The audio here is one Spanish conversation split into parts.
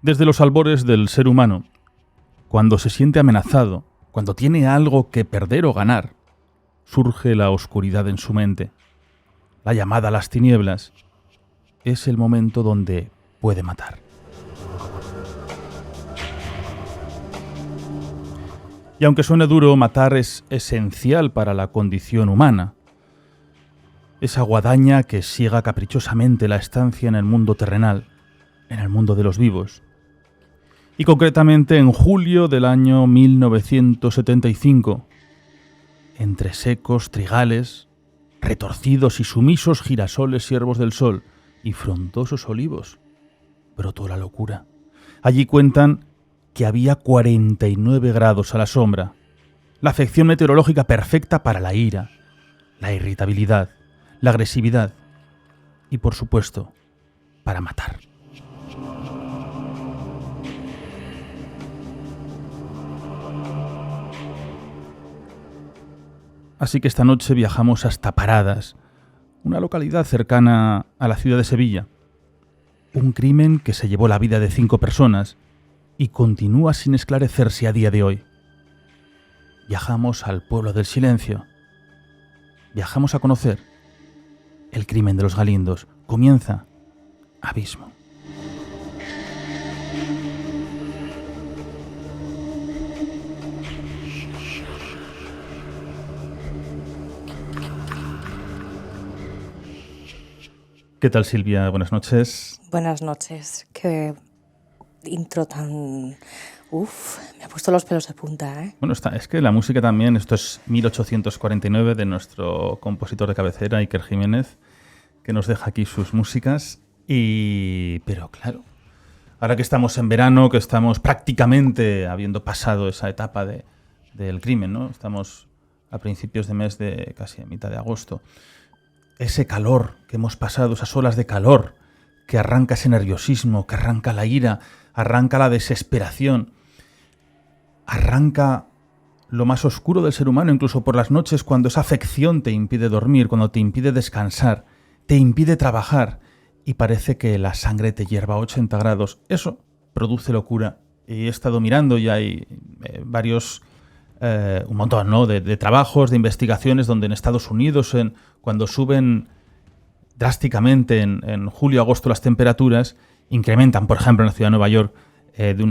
Desde los albores del ser humano, cuando se siente amenazado, cuando tiene algo que perder o ganar, surge la oscuridad en su mente. La llamada a las tinieblas es el momento donde puede matar. Y aunque suene duro, matar es esencial para la condición humana. Esa guadaña que ciega caprichosamente la estancia en el mundo terrenal, en el mundo de los vivos. Y concretamente en julio del año 1975, entre secos trigales, retorcidos y sumisos girasoles siervos del sol y frondosos olivos, brotó la locura. Allí cuentan que había 49 grados a la sombra, la afección meteorológica perfecta para la ira, la irritabilidad, la agresividad y, por supuesto, para matar. Así que esta noche viajamos hasta Paradas, una localidad cercana a la ciudad de Sevilla. Un crimen que se llevó la vida de 5 personas y continúa sin esclarecerse a día de hoy. Viajamos al pueblo del silencio. Viajamos a conocer el crimen de los Galindos. Comienza Abismo. ¿Qué tal, Silvia? Buenas noches. Buenas noches. Qué intro tan... me ha puesto los pelos de punta, ¿eh? Bueno, es que la música también, esto es 1849 de nuestro compositor de cabecera, Iker Jiménez, que nos deja aquí sus músicas. Pero claro, ahora que estamos en verano, que estamos prácticamente habiendo pasado esa etapa del crimen, ¿no? Estamos a principios de mes, de casi a mitad de agosto. Ese calor que hemos pasado, esas olas de calor, que arranca ese nerviosismo, que arranca la ira, arranca la desesperación, arranca lo más oscuro del ser humano, incluso por las noches, cuando esa afección te impide dormir, cuando te impide descansar, te impide trabajar y parece que la sangre te hierva a 80 grados. Eso produce locura. Y he estado mirando y hay varios... un montón, ¿no? de trabajos, de investigaciones donde en Estados Unidos, cuando suben drásticamente en julio-agosto las temperaturas, incrementan, por ejemplo, en la ciudad de Nueva York,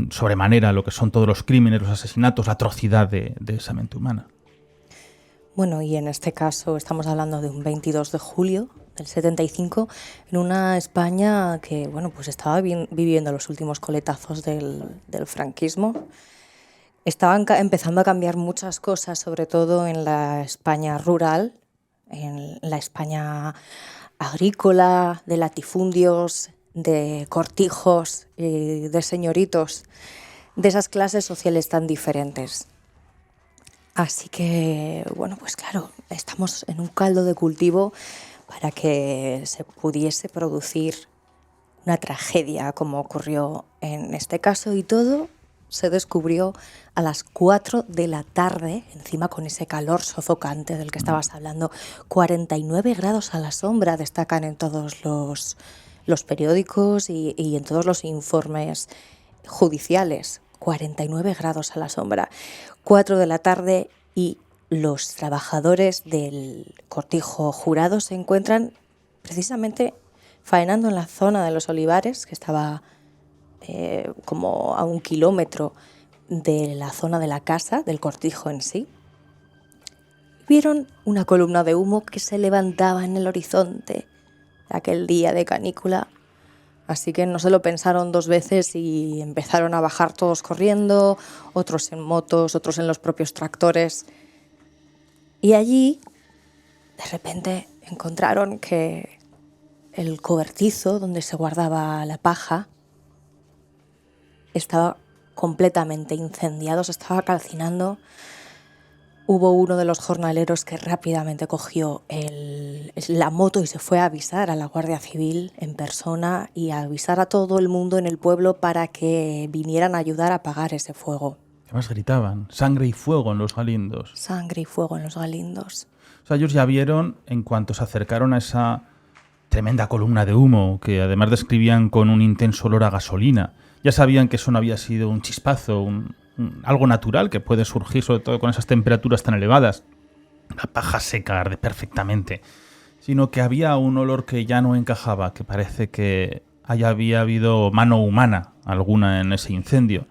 sobremanera lo que son todos los crímenes, los asesinatos, la atrocidad de esa mente humana. Bueno, y en este caso estamos hablando de un 22 de julio del 75, en una España que, bueno, pues estaba viviendo los últimos coletazos del franquismo. Estaban empezando a cambiar muchas cosas, sobre todo en la España rural, en la España agrícola, de latifundios, de cortijos y de señoritos, de esas clases sociales tan diferentes. Así que, bueno, pues claro, estamos en un caldo de cultivo para que se pudiese producir una tragedia como ocurrió en este caso, y todo se descubrió a las 4 de la tarde, encima con ese calor sofocante del que estabas hablando. 49 grados a la sombra destacan en todos los periódicos y en todos los informes judiciales. 49 grados a la sombra. 4 de la tarde y los trabajadores del cortijo jurado se encuentran precisamente faenando en la zona de los olivares, que estaba como a 1 kilómetro de la zona de la casa, del cortijo en sí. Vieron una columna de humo que se levantaba en el horizonte aquel día de canícula, así que no se lo pensaron 2 veces y empezaron a bajar todos corriendo, otros en motos, otros en los propios tractores. Y allí, de repente, encontraron que el cobertizo donde se guardaba la paja estaba completamente incendiado, se estaba calcinando. Hubo uno de los jornaleros que rápidamente cogió la moto y se fue a avisar a la Guardia Civil en persona y a avisar a todo el mundo en el pueblo para que vinieran a ayudar a apagar ese fuego. Además gritaban, sangre y fuego en los Galindos. Sangre y fuego en los Galindos. O sea, ellos ya vieron, en cuanto se acercaron a esa tremenda columna de humo que además describían con un intenso olor a gasolina. Ya sabían que eso no había sido un chispazo, algo natural que puede surgir sobre todo con esas temperaturas tan elevadas. La paja seca arde perfectamente, sino que había un olor que ya no encajaba, que parece que había habido mano humana alguna en ese incendio.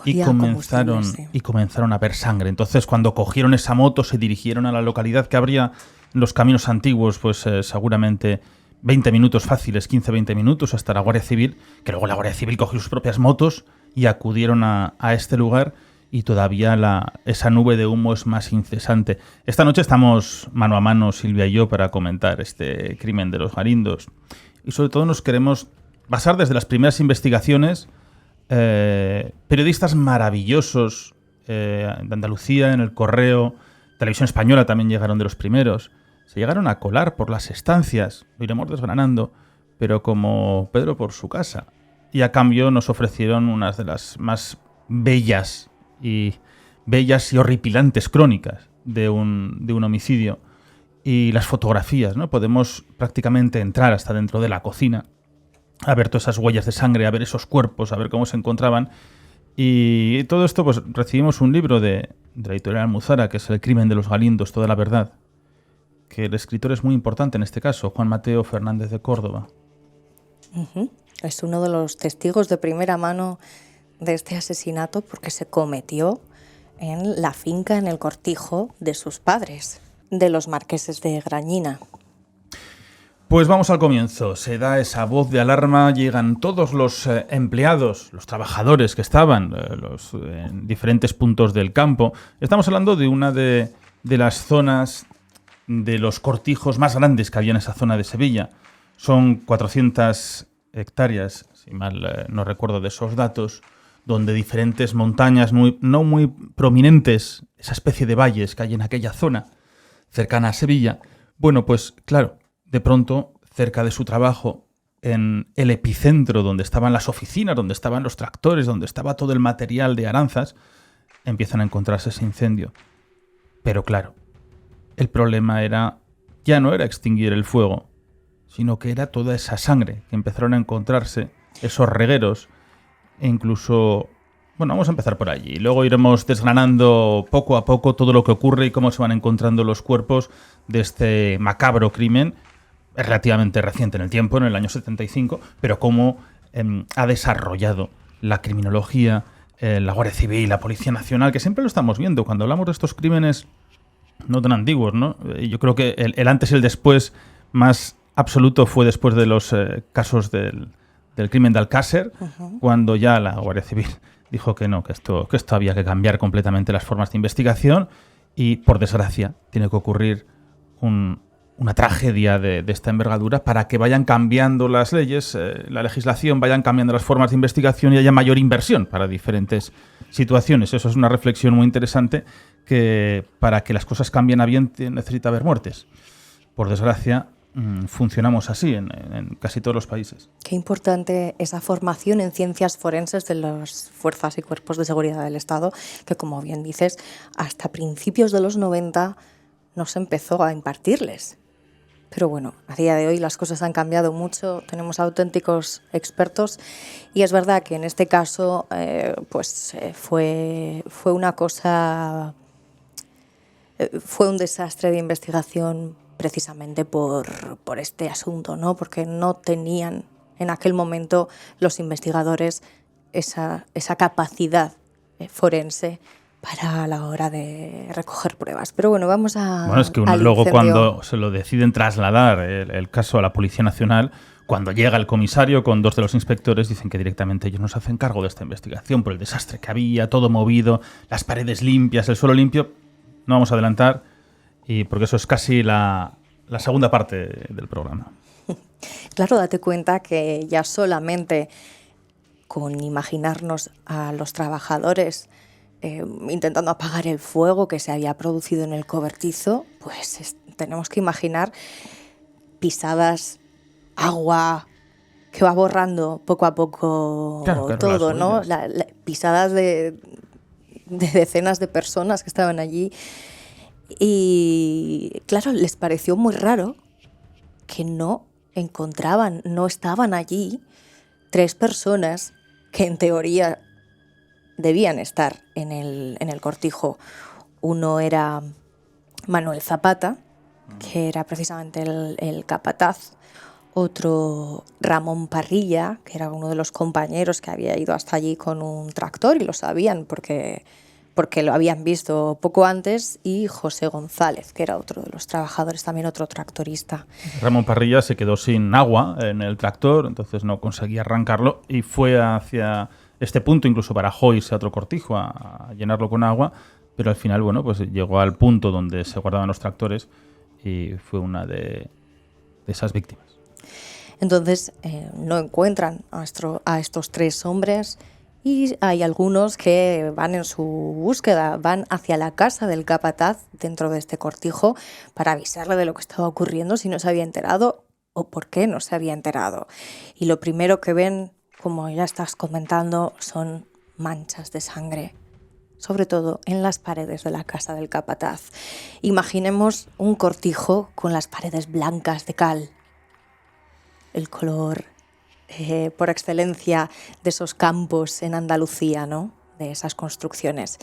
Y comenzaron a ver sangre. Entonces, cuando cogieron esa moto, se dirigieron a la localidad que habría en los caminos antiguos, pues seguramente 20 minutos fáciles, 15-20 minutos, hasta la Guardia Civil, que luego la Guardia Civil cogió sus propias motos y acudieron a este lugar, y todavía esa nube de humo es más incesante. Esta noche estamos mano a mano, Silvia y yo, para comentar este crimen de los Galindos. Y sobre todo nos queremos basar desde las primeras investigaciones. Periodistas maravillosos de Andalucía, en El Correo, Televisión Española también llegaron de los primeros. Se llegaron a colar por las estancias, lo iremos desgranando, pero como Pedro por su casa. Y a cambio nos ofrecieron unas de las más bellas y horripilantes crónicas de un homicidio. Y las fotografías, ¿no? Podemos prácticamente entrar hasta dentro de la cocina, a ver todas esas huellas de sangre, a ver esos cuerpos, a ver cómo se encontraban. Y todo esto, pues recibimos un libro de la editorial Almuzara, que es El crimen de los Galindos, toda la verdad, que el escritor es muy importante en este caso, Juan Mateo Fernández de Córdoba. Es uno de los testigos de primera mano de este asesinato, porque se cometió en la finca, en el cortijo de sus padres, de los marqueses de Grañina. Pues vamos al comienzo. Se da esa voz de alarma, llegan todos los empleados, los trabajadores que estaban en diferentes puntos del campo. Estamos hablando de una de las zonas de los cortijos más grandes que había en esa zona de Sevilla. Son 400 hectáreas, si mal no recuerdo de esos datos, donde diferentes montañas no muy prominentes, esa especie de valles que hay en aquella zona cercana a Sevilla. Bueno, pues claro, de pronto, cerca de su trabajo, en el epicentro donde estaban las oficinas, donde estaban los tractores, donde estaba todo el material de Aranzas, empiezan a encontrarse ese incendio. Pero claro, el problema ya no era extinguir el fuego, sino que era toda esa sangre que empezaron a encontrarse, esos regueros, e incluso... Bueno, vamos a empezar por allí. Luego iremos desgranando poco a poco todo lo que ocurre y cómo se van encontrando los cuerpos de este macabro crimen. Es relativamente reciente en el tiempo, en el año 75, pero cómo ha desarrollado la criminología, la Guardia Civil, la Policía Nacional, que siempre lo estamos viendo cuando hablamos de estos crímenes no tan antiguos, ¿no? Yo creo que el antes y el después más absoluto fue después de los casos del crimen de Alcácer, cuando ya la Guardia Civil dijo que no, que esto había que cambiar completamente las formas de investigación, y por desgracia tiene que ocurrir una tragedia de esta envergadura para que vayan cambiando las leyes, la legislación, vayan cambiando las formas de investigación y haya mayor inversión para diferentes situaciones. Eso es una reflexión muy interesante, que para que las cosas cambien a bien necesita haber muertes. Por desgracia, funcionamos así en casi todos los países. Qué importante esa formación en ciencias forenses de las fuerzas y cuerpos de seguridad del Estado, que, como bien dices, hasta principios de los 90 no se empezó a impartirles. Pero bueno, a día de hoy las cosas han cambiado mucho, tenemos auténticos expertos, y es verdad que en este caso fue una cosa, fue un desastre de investigación precisamente por este asunto, ¿no? Porque no tenían en aquel momento los investigadores esa capacidad forense para la hora de recoger pruebas. Pero bueno, vamos a... Bueno, es que uno luego cuando se lo deciden trasladar el caso a la Policía Nacional, cuando llega el comisario con dos de los inspectores, dicen que directamente ellos no se hacen cargo de esta investigación por el desastre que había, todo movido, las paredes limpias, el suelo limpio. No vamos a adelantar, y porque eso es casi la segunda parte del programa. Claro, date cuenta que ya solamente con imaginarnos a los trabajadores intentando apagar el fuego que se había producido en el cobertizo, pues tenemos que imaginar pisadas, agua, que va borrando poco a poco claro, todo, ¿no? Pisadas de decenas de personas que estaban allí. Y claro, les pareció muy raro que no no estaban allí 3 personas que en teoría debían estar en el cortijo. Uno era Manuel Zapata, que era precisamente el capataz. Otro, Ramón Parrilla, que era uno de los compañeros que había ido hasta allí con un tractor y lo sabían porque lo habían visto poco antes. Y José González, que era otro de los trabajadores, también otro tractorista. Ramón Parrilla se quedó sin agua en el tractor, entonces no conseguía arrancarlo y fue hacia este punto, incluso barajó irse a otro cortijo a llenarlo con agua, pero al final, bueno, pues llegó al punto donde se guardaban los tractores y fue una de esas víctimas. Entonces no encuentran a estos 3 hombres y hay algunos que van en su búsqueda, van hacia la casa del capataz dentro de este cortijo para avisarle de lo que estaba ocurriendo, si no se había enterado o por qué no se había enterado. Y lo primero que ven, como ya estás comentando, son manchas de sangre, sobre todo en las paredes de la casa del capataz. Imaginemos un cortijo con las paredes blancas de cal, el color por excelencia de esos campos en Andalucía, ¿no? De esas construcciones.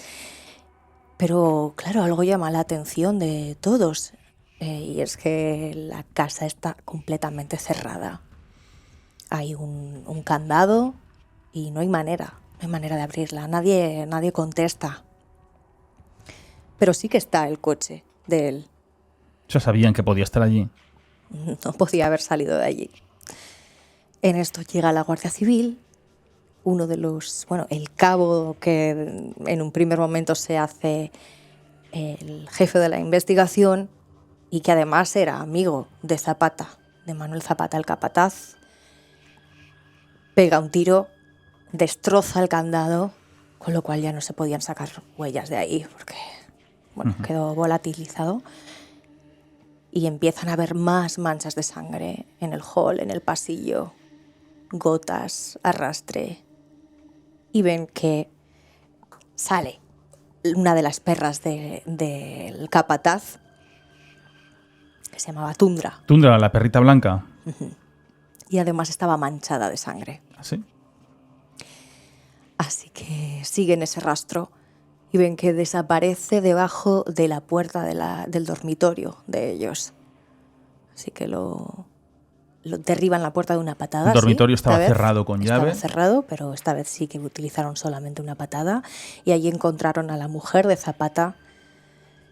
Pero claro, algo llama la atención de todos y es que la casa está completamente cerrada. Hay un candado y no hay manera de abrirla. Nadie contesta. Pero sí que está el coche de él. Ya sabían que podía estar allí. No podía haber salido de allí. En esto llega la Guardia Civil, el cabo que en un primer momento se hace el jefe de la investigación y que además era amigo de Zapata, de Manuel Zapata, el capataz, pega un tiro, destroza el candado, con lo cual ya no se podían sacar huellas de ahí porque quedó volatilizado. Y empiezan a haber más manchas de sangre en el hall, en el pasillo, gotas, arrastre. Y ven que sale una de las perras del capataz, que se llamaba Tundra. Tundra, la perrita blanca. Y además estaba manchada de sangre. ¿Ah, sí? Así que siguen ese rastro y ven que desaparece debajo de la puerta del dormitorio de ellos. Así que lo derriban la puerta de una patada. El dormitorio sí, estaba cerrado con llave. Estaba cerrado, pero esta vez sí que utilizaron solamente una patada. Y allí encontraron a la mujer de Zapata,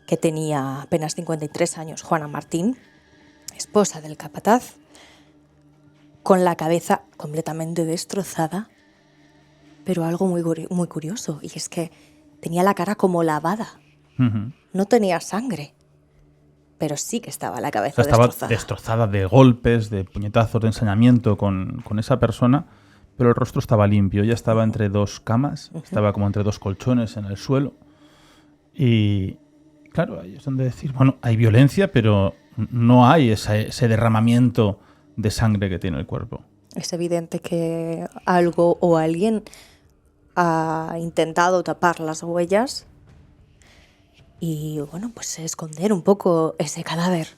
que tenía apenas 53 años, Juana Martín, esposa del capataz, con la cabeza completamente destrozada, pero algo muy curioso, y es que tenía la cara como lavada. No tenía sangre, pero sí que estaba la cabeza estaba destrozada de golpes, de puñetazos, de ensañamiento con esa persona, pero el rostro estaba limpio. Ella estaba entre 2 camas, estaba como entre 2 colchones en el suelo. Y claro, ahí es donde decir, bueno, hay violencia, pero no hay ese derramamiento de sangre que tiene el cuerpo. Es evidente que algo o alguien ha intentado tapar las huellas y, bueno, pues esconder un poco ese cadáver.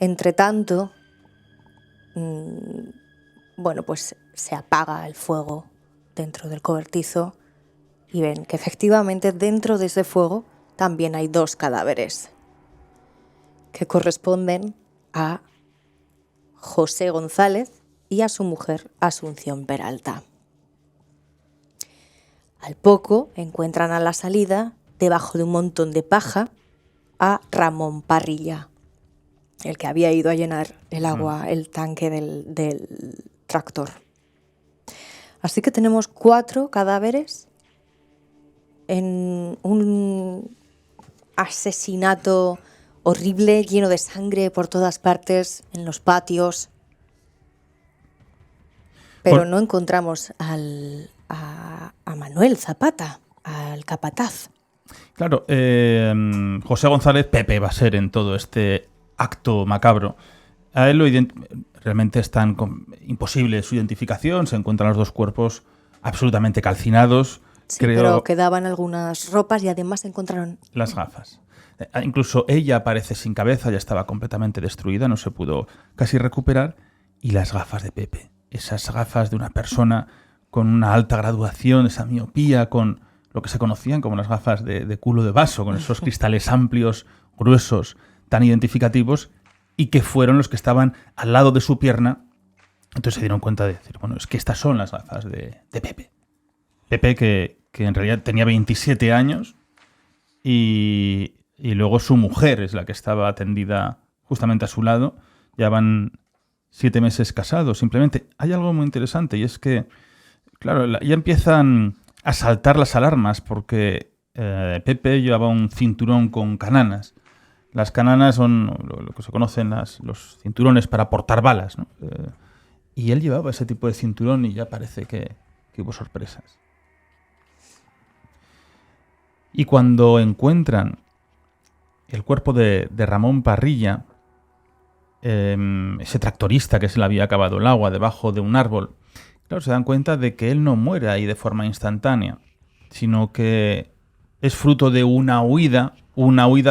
Entre tanto, pues se apaga el fuego dentro del cobertizo y ven que efectivamente dentro de ese fuego también hay 2 cadáveres que corresponden a José González y a su mujer Asunción Peralta. Al poco encuentran a la salida, debajo de un montón de paja, a Ramón Parrilla, el que había ido a llenar el agua, el tanque del tractor. Así que tenemos 4 cadáveres en un asesinato horrible, lleno de sangre por todas partes, en los patios. Pero no encontramos a Manuel Zapata, al capataz. Claro, José González, Pepe va a ser en todo este acto macabro. A él realmente es tan imposible su identificación. Se encuentran los 2 cuerpos absolutamente calcinados. Sí, pero quedaban algunas ropas y además encontraron las gafas. Incluso ella aparece sin cabeza, ya estaba completamente destruida, no se pudo casi recuperar. Y las gafas de Pepe, esas gafas de una persona con una alta graduación, esa miopía, con lo que se conocían como las gafas de culo de vaso, con esos cristales amplios, gruesos, tan identificativos, y que fueron los que estaban al lado de su pierna. Entonces se dieron cuenta de decir, bueno, es que estas son las gafas de Pepe. Pepe que en realidad tenía 27 años y luego su mujer es la que estaba atendida justamente a su lado. Ya van 7 meses casados. Simplemente hay algo muy interesante y es que, claro, ya empiezan a saltar las alarmas porque Pepe llevaba un cinturón con cananas. Las cananas son lo que se conocen los cinturones para portar balas, ¿no? Y él llevaba ese tipo de cinturón y ya parece que hubo sorpresas. Y cuando encuentran el cuerpo de Ramón Parrilla, ese tractorista que se le había acabado el agua debajo de un árbol, claro, se dan cuenta de que él no muere ahí de forma instantánea, sino que es fruto de una huida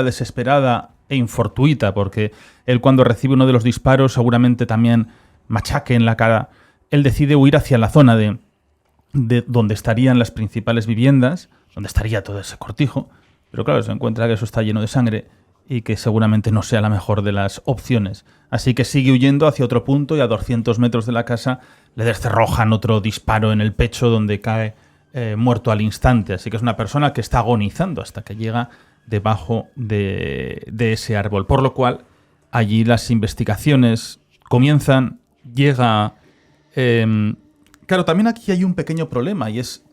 desesperada e infortuita, porque él cuando recibe uno de los disparos, seguramente también machaque en la cara, él decide huir hacia la zona de donde estarían las principales viviendas, donde estaría todo ese cortijo, pero claro, se encuentra que eso está lleno de sangre y que seguramente no sea la mejor de las opciones. Así que sigue huyendo hacia otro punto y a 200 metros de la casa le descerrojan otro disparo en el pecho donde cae muerto al instante. Así que es una persona que está agonizando hasta que llega debajo de ese árbol. Por lo cual, allí las investigaciones comienzan, llega... claro, también aquí hay un pequeño problema y es...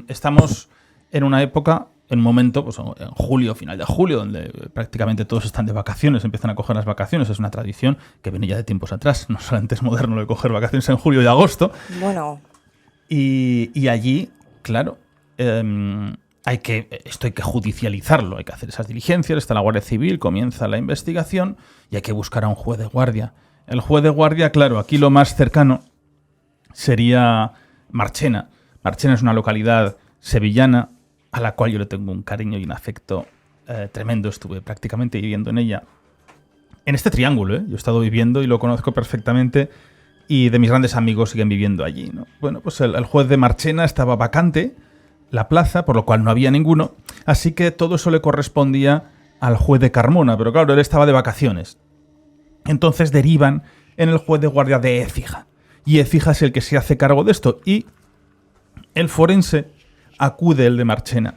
estamos en una época... En un momento, pues en julio, final de julio, donde prácticamente todos están de vacaciones, empiezan a coger las vacaciones. Es una tradición que viene ya de tiempos atrás. No solamente es moderno lo de coger vacaciones en julio y agosto. Bueno. Y allí, claro, esto hay que judicializarlo, hay que hacer esas diligencias. Está la Guardia Civil, comienza la investigación y hay que buscar a un juez de guardia. El juez de guardia, claro, aquí lo más cercano sería Marchena. Marchena es una localidad sevillana a la cual yo le tengo un cariño y un afecto tremendo. Estuve prácticamente viviendo en ella. En este triángulo, yo he estado viviendo y lo conozco perfectamente y de mis grandes amigos siguen viviendo allí, ¿no? Bueno, pues el juez de Marchena estaba vacante, la plaza, por lo cual no había ninguno, así que todo eso le correspondía al juez de Carmona, pero claro, él estaba de vacaciones. Entonces derivan en el juez de guardia de Écija. Y Écija es el que se hace cargo de esto y el forense acude el de Marchena.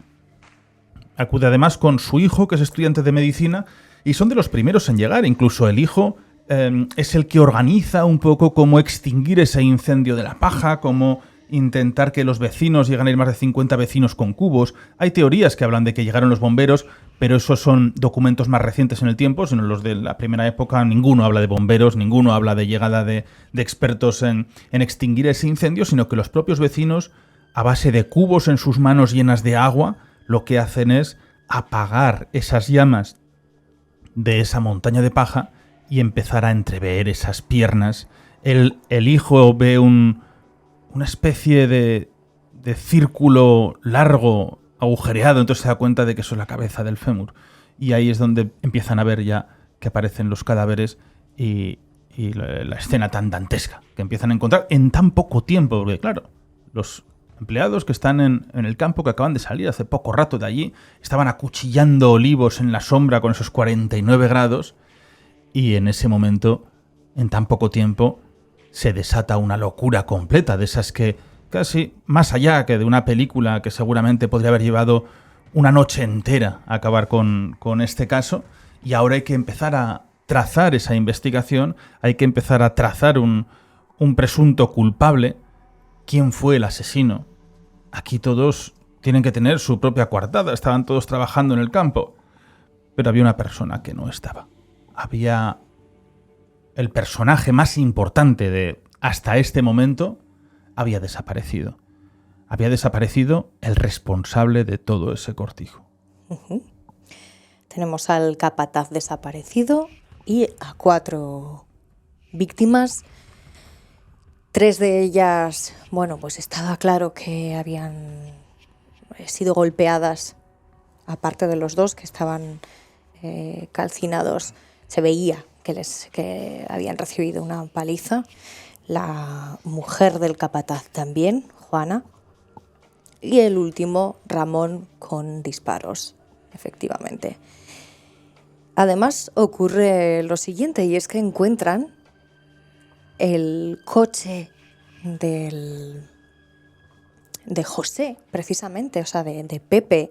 Acude además con su hijo, que es estudiante de medicina, y son de los primeros en llegar. Incluso el hijo es el que organiza un poco cómo extinguir ese incendio de la paja, cómo intentar que los vecinos, llegan a ir más de 50 vecinos con cubos. Hay teorías que hablan de que llegaron los bomberos, pero esos son documentos más recientes en el tiempo, sino los de la primera época. Ninguno habla de bomberos, ninguno habla de llegada de expertos en extinguir ese incendio, sino que los propios vecinos, a base de cubos en sus manos llenas de agua, lo que hacen es apagar esas llamas de esa montaña de paja y empezar a entrever esas piernas. El hijo ve una especie de círculo largo, agujereado, entonces se da cuenta de que eso es la cabeza del fémur. Y ahí es donde empiezan a ver ya que aparecen los cadáveres y la escena tan dantesca que empiezan a encontrar en tan poco tiempo, porque claro, los empleados que están en el campo, que acaban de salir hace poco rato de allí, estaban acuchillando olivos en la sombra con esos 49 grados y en ese momento, en tan poco tiempo, se desata una locura completa, de esas que casi más allá que de una película que seguramente podría haber llevado una noche entera a acabar con este caso, y ahora hay que empezar a trazar esa investigación, hay que empezar a trazar un presunto culpable. ¿Quién fue el asesino? Aquí todos tienen que tener su propia coartada, estaban todos trabajando en el campo, pero había una persona que no estaba. Había el personaje más importante de hasta este momento, había desaparecido. Había desaparecido el responsable de todo ese cortijo. Uh-huh. Tenemos al capataz desaparecido y a 4 víctimas. 3 de ellas, bueno, pues estaba claro que habían sido golpeadas aparte de los dos que estaban calcinados, se veía que habían recibido una paliza. La mujer del capataz también, Juana, y el último, Ramón, con disparos, efectivamente. Además ocurre lo siguiente, y es que encuentran el coche de José, precisamente, o sea, de Pepe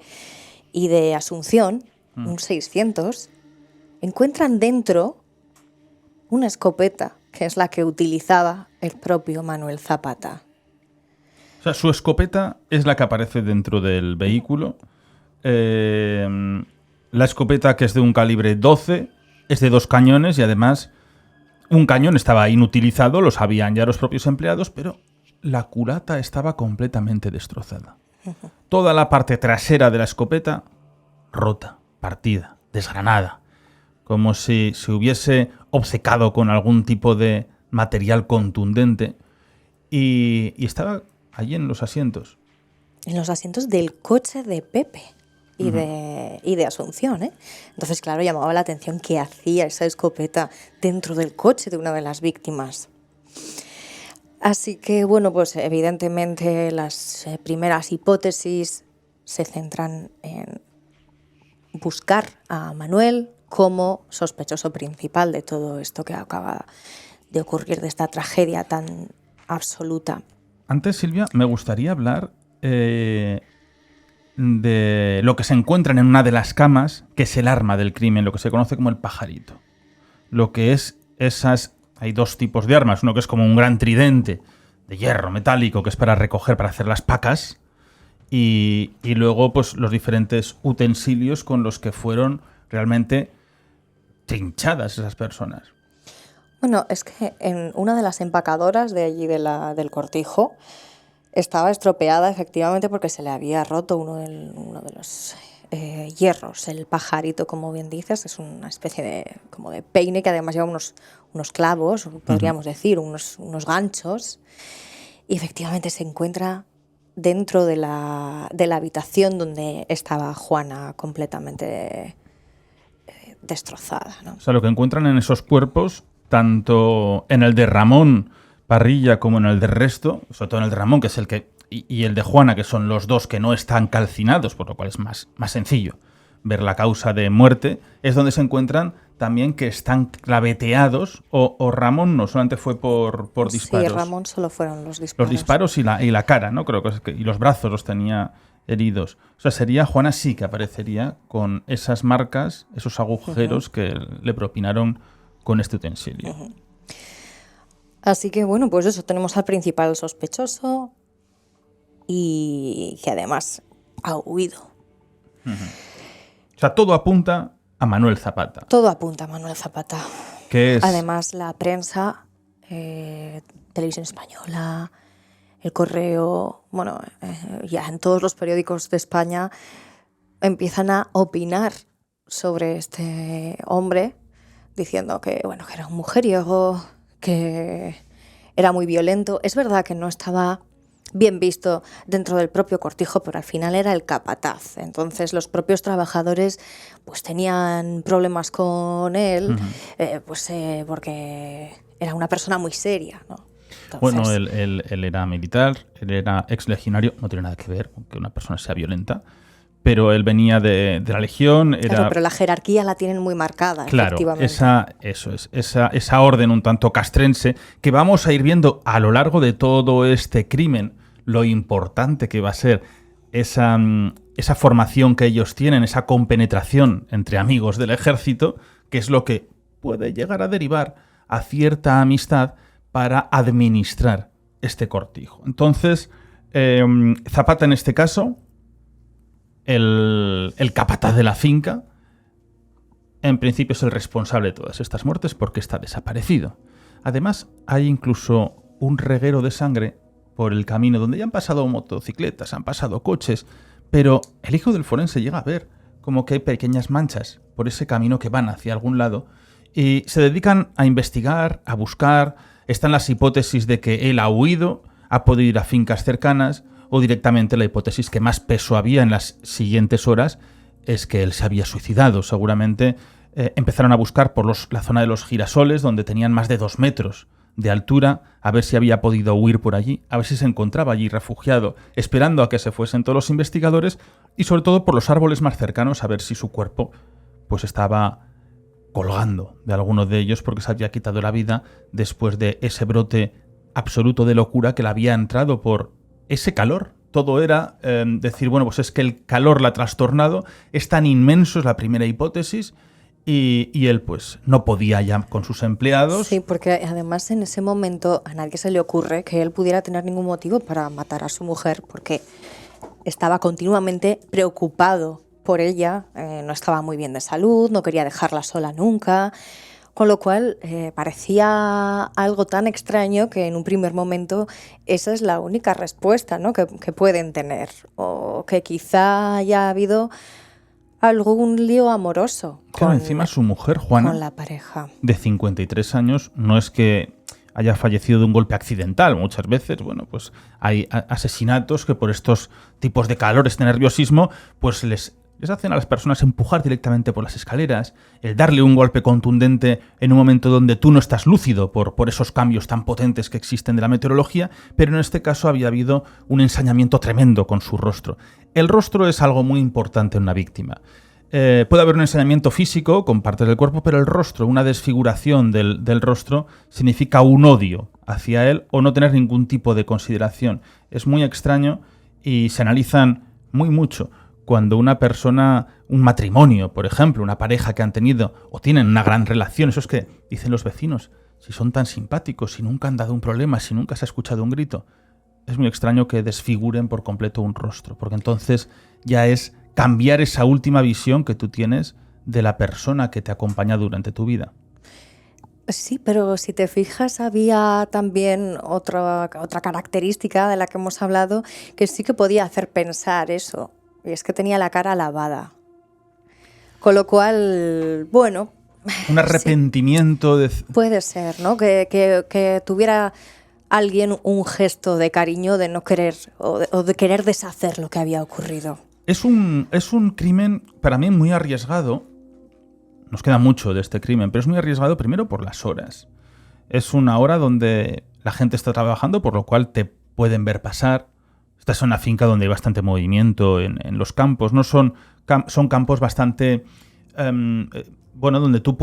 y de Asunción, un 600, encuentran dentro una escopeta, que es la que utilizaba el propio Manuel Zapata. O sea, su escopeta es la que aparece dentro del vehículo. La escopeta, que es de un calibre 12, es de 2 cañones y además un cañón estaba inutilizado, lo sabían ya los propios empleados, pero la culata estaba completamente destrozada. Toda la parte trasera de la escopeta rota, partida, desgranada, como si se hubiese obcecado con algún tipo de material contundente y estaba allí en los asientos. En los asientos del coche de Pepe y de Asunción, ¿eh? Entonces, claro, llamaba la atención qué hacía esa escopeta dentro del coche de una de las víctimas. Así que, bueno, pues evidentemente las primeras hipótesis se centran en buscar a Manuel como sospechoso principal de todo esto que acaba de ocurrir, de esta tragedia tan absoluta. Antes, Silvia, me gustaría hablar de lo que se encuentran en una de las camas, que es el arma del crimen, lo que se conoce como el pajarito. Lo que es esas... Hay 2 tipos de armas, uno que es como un gran tridente de hierro metálico, que es para recoger, para hacer las pacas, y luego pues los diferentes utensilios con los que fueron realmente trinchadas esas personas. Bueno, es que en una de las empacadoras de allí del Cortijo estaba estropeada efectivamente porque se le había roto uno de los hierros. El pajarito, como bien dices, es una especie como de peine que además lleva unos clavos, podríamos decir, unos ganchos. Y efectivamente se encuentra dentro de la habitación donde estaba Juana completamente destrozada, ¿no? O sea, lo que encuentran en esos cuerpos, tanto en el de Ramón Parrilla como en el del resto, sobre todo en el de Ramón, que es el que, y el de Juana, que son los dos que no están calcinados, por lo cual es más sencillo ver la causa de muerte, es donde se encuentran también que están claveteados, o Ramón no, solamente fue por disparos. Sí, Ramón solo fueron los disparos. Los disparos y la cara, ¿no? Creo que y los brazos los tenía heridos. O sea, sería Juana sí que aparecería con esas marcas, esos agujeros que le propinaron con este utensilio. Así que, bueno, pues eso, tenemos al principal sospechoso y que además ha huido. O sea, todo apunta a Manuel Zapata. Todo apunta a Manuel Zapata. Que es... Además, la prensa, Televisión Española, El Correo, bueno, ya en todos los periódicos de España empiezan a opinar sobre este hombre, diciendo que, bueno, que era un mujeriego, que era muy violento. Es verdad que no estaba bien visto dentro del propio Cortijo, pero al final era el capataz. Entonces los propios trabajadores pues tenían problemas con él, porque era una persona muy seria, ¿no? Entonces, bueno, él era militar, él era exlegionario, no tiene nada que ver con que una persona sea violenta, pero él venía de la Legión. Claro, pero la jerarquía la tienen muy marcada, claro, efectivamente. Esa orden un tanto castrense que vamos a ir viendo a lo largo de todo este crimen, lo importante que va a ser esa formación que ellos tienen, esa compenetración entre amigos del ejército, que es lo que puede llegar a derivar a cierta amistad para administrar este cortijo. Entonces, Zapata en este caso, el capataz de la finca, en principio es el responsable de todas estas muertes porque está desaparecido. Además, hay incluso un reguero de sangre por el camino donde ya han pasado motocicletas, han pasado coches, pero el hijo del forense llega a ver como que hay pequeñas manchas por ese camino que van hacia algún lado y se dedican a investigar, a buscar. Están las hipótesis de que él ha huido, ha podido ir a fincas cercanas, o directamente la hipótesis que más peso había en las siguientes horas es que él se había suicidado. Seguramente empezaron a buscar por la zona de los girasoles, donde tenían más de 2 metros de altura, a ver si había podido huir por allí, a ver si se encontraba allí refugiado, esperando a que se fuesen todos los investigadores, y sobre todo por los árboles más cercanos, a ver si su cuerpo pues estaba colgando de alguno de ellos, porque se había quitado la vida después de ese brote absoluto de locura que le había entrado por ese calor. Todo era decir, bueno, pues es que el calor la ha trastornado, es tan inmenso, es la primera hipótesis, y él pues no podía ya con sus empleados. Sí, porque además en ese momento a nadie se le ocurre que él pudiera tener ningún motivo para matar a su mujer, porque estaba continuamente preocupado por ella, no estaba muy bien de salud, no quería dejarla sola nunca, con lo cual parecía algo tan extraño que en un primer momento esa es la única respuesta, ¿no?, que pueden tener, o que quizá haya habido algún lío amoroso Claro, encima su mujer, Juana, con la pareja. de 53 años, no es que haya fallecido de un golpe accidental. Muchas veces, bueno, pues hay asesinatos que por estos tipos de calor, este nerviosismo, pues les hacen a las personas empujar directamente por las escaleras, el darle un golpe contundente en un momento donde tú no estás lúcido por esos cambios tan potentes que existen de la meteorología, pero en este caso había habido un ensañamiento tremendo con su rostro. El rostro es algo muy importante en una víctima. Puede haber un ensañamiento físico con partes del cuerpo, pero el rostro, una desfiguración del rostro, significa un odio hacia él o no tener ningún tipo de consideración. Es muy extraño y se analizan mucho cuando una persona, un matrimonio, por ejemplo, una pareja que han tenido o tienen una gran relación, eso es que dicen los vecinos, si son tan simpáticos, si nunca han dado un problema, si nunca se ha escuchado un grito, es muy extraño que desfiguren por completo un rostro, porque entonces ya es cambiar esa última visión que tú tienes de la persona que te acompaña durante tu vida. Sí, pero si te fijas, había también otra característica de la que hemos hablado que sí que podía hacer pensar eso, y es que tenía la cara lavada. Con lo cual, bueno... Un arrepentimiento sí, puede ser, ¿no? Que tuviera alguien un gesto de cariño, de no querer o de querer deshacer lo que había ocurrido. Es un crimen para mí muy arriesgado. Nos queda mucho de este crimen, pero es muy arriesgado primero por las horas. Es una hora donde la gente está trabajando, por lo cual te pueden ver pasar. Estás en una finca donde hay bastante movimiento en los campos. No son campos bastante... donde tú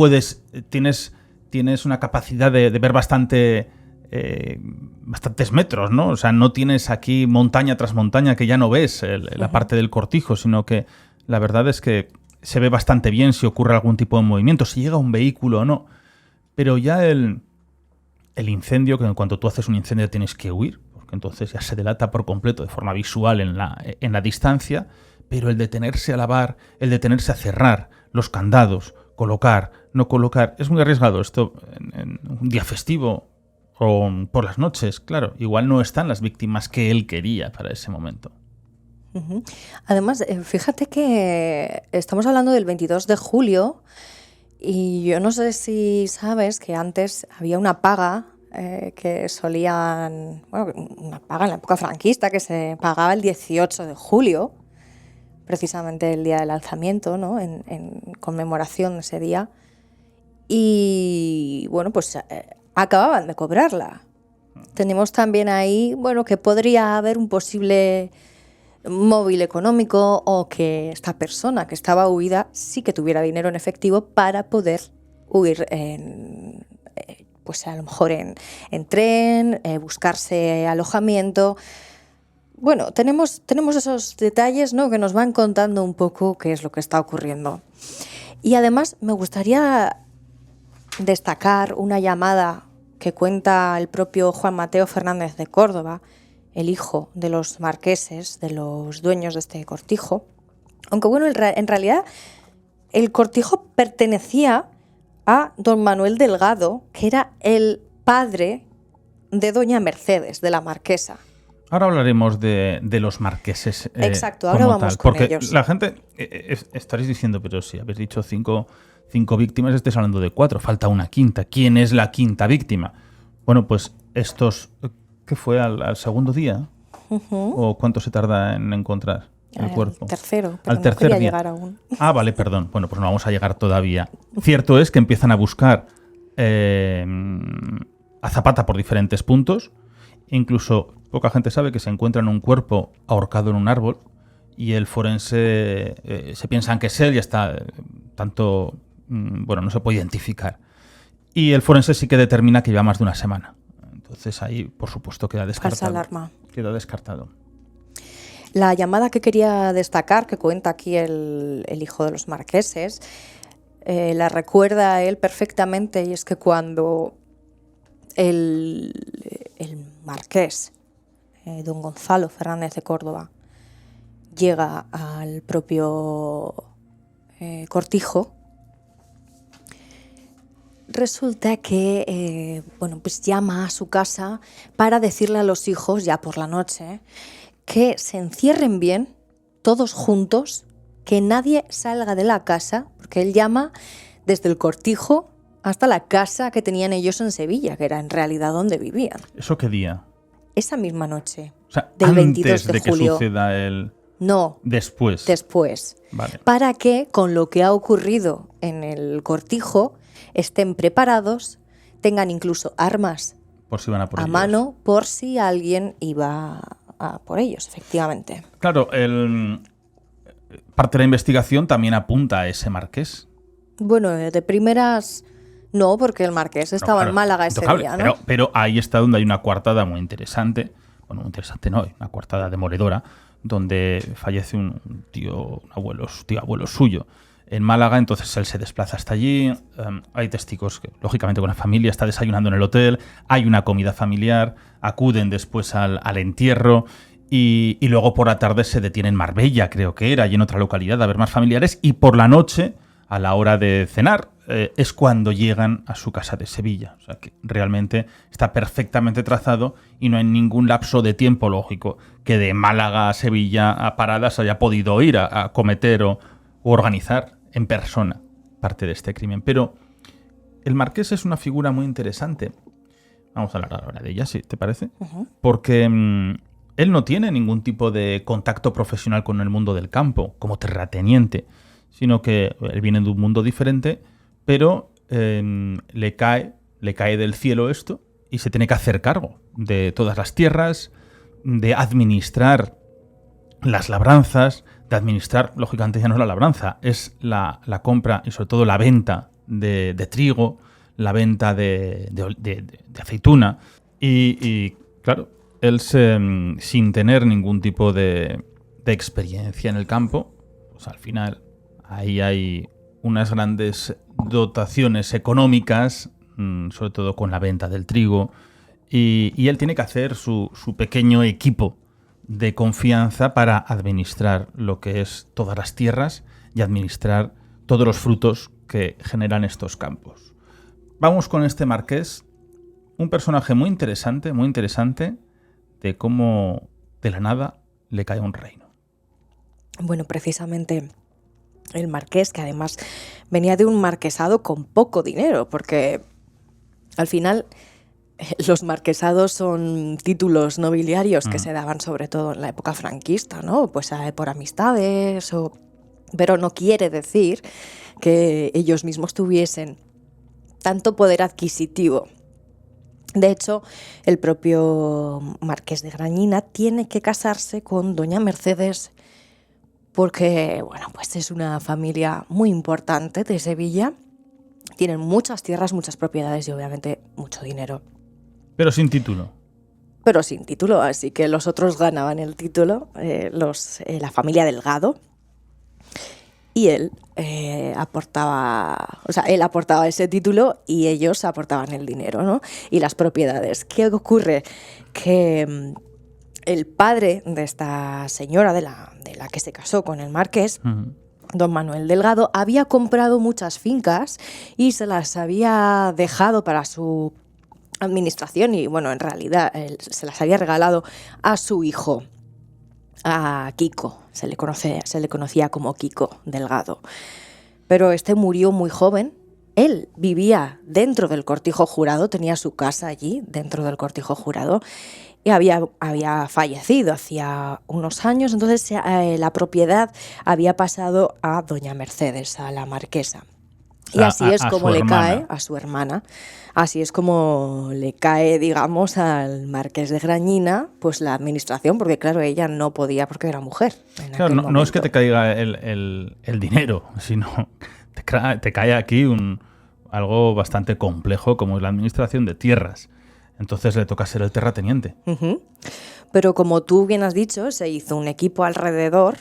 tienes una capacidad de ver bastantes metros, ¿no? O sea, no tienes aquí montaña tras montaña que ya no ves la parte del cortijo, sino que la verdad es que se ve bastante bien si ocurre algún tipo de movimiento, si llega un vehículo o no. Pero ya el incendio, que en cuanto tú haces un incendio tienes que huir, porque entonces ya se delata por completo de forma visual en la distancia, pero el detenerse a lavar, el detenerse a cerrar los candados, colocar, no colocar, es muy arriesgado. Esto en un día festivo o por las noches, claro, igual no están las víctimas que él quería para ese momento. Además, fíjate que estamos hablando del 22 de julio y yo no sé si sabes que antes había una paga que solían, una paga en la época franquista que se pagaba el 18 de julio, precisamente el día del alzamiento, ¿no? En conmemoración de ese día. Y bueno, pues acababan de cobrarla. Tenemos también ahí, que podría haber un posible móvil económico o que esta persona que estaba huida sí que tuviera dinero en efectivo para poder huir pues a lo mejor en tren, buscarse alojamiento. Bueno, tenemos esos detalles, ¿no?, que nos van contando un poco qué es lo que está ocurriendo. Y además me gustaría destacar una llamada que cuenta el propio Juan Mateo Fernández de Córdoba, el hijo de los marqueses, de los dueños de este cortijo. Aunque en realidad el cortijo pertenecía a don Manuel Delgado, que era el padre de doña Mercedes, de la marquesa. Ahora hablaremos de los marqueses. Exacto, ahora vamos con ellos. Porque la gente, estaréis diciendo, pero si habéis dicho cinco víctimas, estáis hablando de 4, falta una quinta. ¿Quién es la quinta víctima? Bueno, pues estos... ¿Qué fue? ¿Al segundo día? ¿O cuánto se tarda en encontrar? el cuerpo. Tercero, pero Al no tercer quería día. llegar aún. Ah, vale, perdón. Bueno, pues no vamos a llegar todavía. Cierto es que empiezan a buscar a Zapata por diferentes puntos. Incluso poca gente sabe que se encuentra en un cuerpo ahorcado en un árbol y el forense se piensan que es él y está no se puede identificar. Y el forense sí que determina que lleva más de una semana. Entonces ahí, por supuesto, queda descartado. Falsa alarma. Queda descartado. La llamada que quería destacar, que cuenta aquí el hijo de los marqueses, la recuerda a él perfectamente, y es que cuando el marqués, don Gonzalo Fernández de Córdoba, llega al propio cortijo, resulta que pues llama a su casa para decirle a los hijos, ya por la noche, que se encierren bien, todos juntos, que nadie salga de la casa, porque él llama desde el cortijo hasta la casa que tenían ellos en Sevilla, que era en realidad donde vivían. ¿Eso qué día? Esa misma noche, O sea, del antes 22 de que julio. suceda el... No, Después. Vale. para que, con lo que ha ocurrido en el cortijo, estén preparados, tengan incluso armas Por si van a por a ellos. mano por si alguien iba a por ellos, efectivamente. Claro, parte de la investigación también apunta a ese marqués. Bueno, de primeras no, porque el marqués estaba Claro, en Málaga ese intocable, día, ¿no? pero ahí está donde hay una coartada muy interesante. Bueno, muy interesante no, una coartada demoledora, donde fallece un tío abuelo suyo en Málaga. Entonces él se desplaza hasta allí. Hay testigos que, lógicamente, con la familia está desayunando en el hotel. Hay una comida familiar. Acuden después al entierro. Y luego por la tarde se detiene en Marbella, creo que era, y en otra localidad, a ver más familiares. Y por la noche, a la hora de cenar, es cuando llegan a su casa de Sevilla. O sea que realmente está perfectamente trazado y no hay ningún lapso de tiempo lógico que de Málaga a Sevilla a paradas haya podido ir a cometer o organizar en persona parte de este crimen. Pero el marqués es una figura muy interesante. Vamos a hablar ahora de ella, si te parece. Ujú. Porque él no tiene ningún tipo de contacto profesional con el mundo del campo, como terrateniente, sino que él viene de un mundo diferente, pero le cae del cielo esto y se tiene que hacer cargo de todas las tierras, de administrar las labranzas, de administrar, lógicamente ya no es la labranza, es la compra y sobre todo la venta de trigo, la venta de aceituna y claro, él sin tener ningún tipo de experiencia en el campo, pues al final ahí hay unas grandes dotaciones económicas, sobre todo con la venta del trigo, y él tiene que hacer su pequeño equipo de confianza para administrar lo que es todas las tierras y administrar todos los frutos que generan estos campos. Vamos con este marqués, un personaje muy interesante de cómo de la nada le cae un reino. Bueno, precisamente el marqués, que además venía de un marquesado con poco dinero, porque al final los marquesados son títulos nobiliarios que se daban sobre todo en la época franquista, ¿no? Pues por amistades, pero no quiere decir que ellos mismos tuviesen tanto poder adquisitivo. De hecho, el propio marqués de Grañina tiene que casarse con doña Mercedes porque, bueno, pues es una familia muy importante de Sevilla. Tienen muchas tierras, muchas propiedades y obviamente mucho dinero. Pero sin título. Pero sin título, así que los otros ganaban el título, la familia Delgado. Y él aportaba ese título y ellos aportaban el dinero, ¿no? Y las propiedades. ¿Qué ocurre? Que el padre de esta señora, de la que se casó con el marqués, don Manuel Delgado, había comprado muchas fincas y se las había dejado para su administración y, bueno, en realidad se las había regalado a su hijo, a Kiko. Se le conocía como Kiko Delgado. Pero este murió muy joven. Él vivía dentro del Cortijo Jurado, tenía su casa allí, dentro del Cortijo Jurado, y había fallecido hacía unos años, entonces la propiedad había pasado a doña Mercedes, a la marquesa. O sea, Y así es a como su le hermana. cae a su hermana, así es como le cae, digamos, al marqués de Grañina, pues la administración, porque claro, ella no podía porque era mujer en Claro, aquel no es que momento. te caiga el dinero, sino te cae aquí algo bastante complejo como es la administración de tierras. Entonces le toca ser el terrateniente. Ujú. Pero como tú bien has dicho, se hizo un equipo alrededor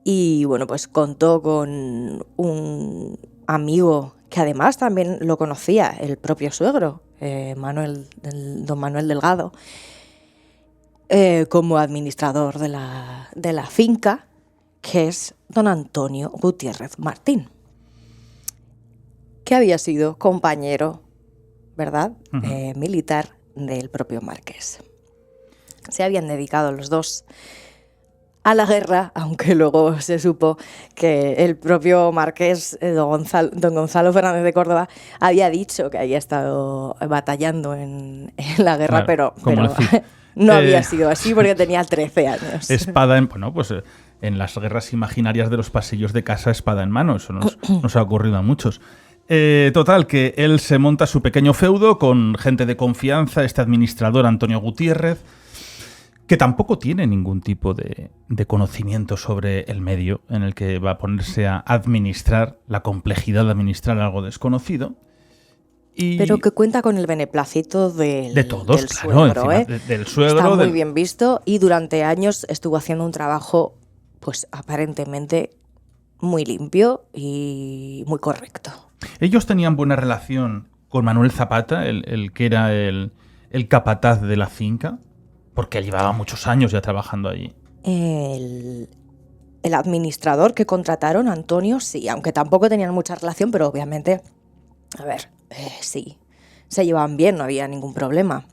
y bueno, pues contó con un amigo que además también lo conocía, el propio suegro, don Manuel Delgado, como administrador de la finca, que es don Antonio Gutiérrez Martín, que había sido compañero, ¿verdad?, militar del propio marqués. Se habían dedicado los dos a la guerra, aunque luego se supo que el propio marqués, don Gonzalo Fernández de Córdoba, había dicho que había estado batallando en la guerra, Claro, pero como el Cid. no había sido así porque tenía 13 años. Espada en... Bueno, pues en las guerras imaginarias de los pasillos de casa, espada en mano. Eso nos ha ocurrido a muchos. Total, que él se monta su pequeño feudo con gente de confianza, este administrador Antonio Gutiérrez, que tampoco tiene ningún tipo de conocimiento sobre el medio en el que va a ponerse a administrar, la complejidad de administrar algo desconocido. Pero que cuenta con el beneplácito de todos, del claro, suegro, encima del suegro. Está muy bien visto y durante años estuvo haciendo un trabajo, pues aparentemente muy limpio y muy correcto. Ellos tenían buena relación con Manuel Zapata, el que era el capataz de la finca, porque llevaba muchos años ya trabajando allí. El administrador que contrataron, Antonio, sí, aunque tampoco tenían mucha relación, pero obviamente, a ver, sí, se llevaban bien, no había ningún problema.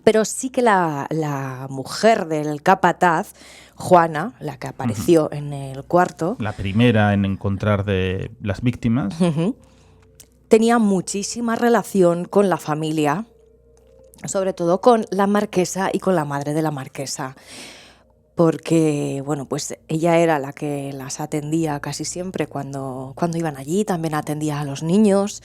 Pero sí que la mujer del capataz, Juana, la que apareció en el cuarto, la primera en encontrar de las víctimas, tenía muchísima relación con la familia, sobre todo con la marquesa y con la madre de la marquesa. Porque, bueno, pues ella era la que las atendía casi siempre cuando iban allí, también atendía a los niños.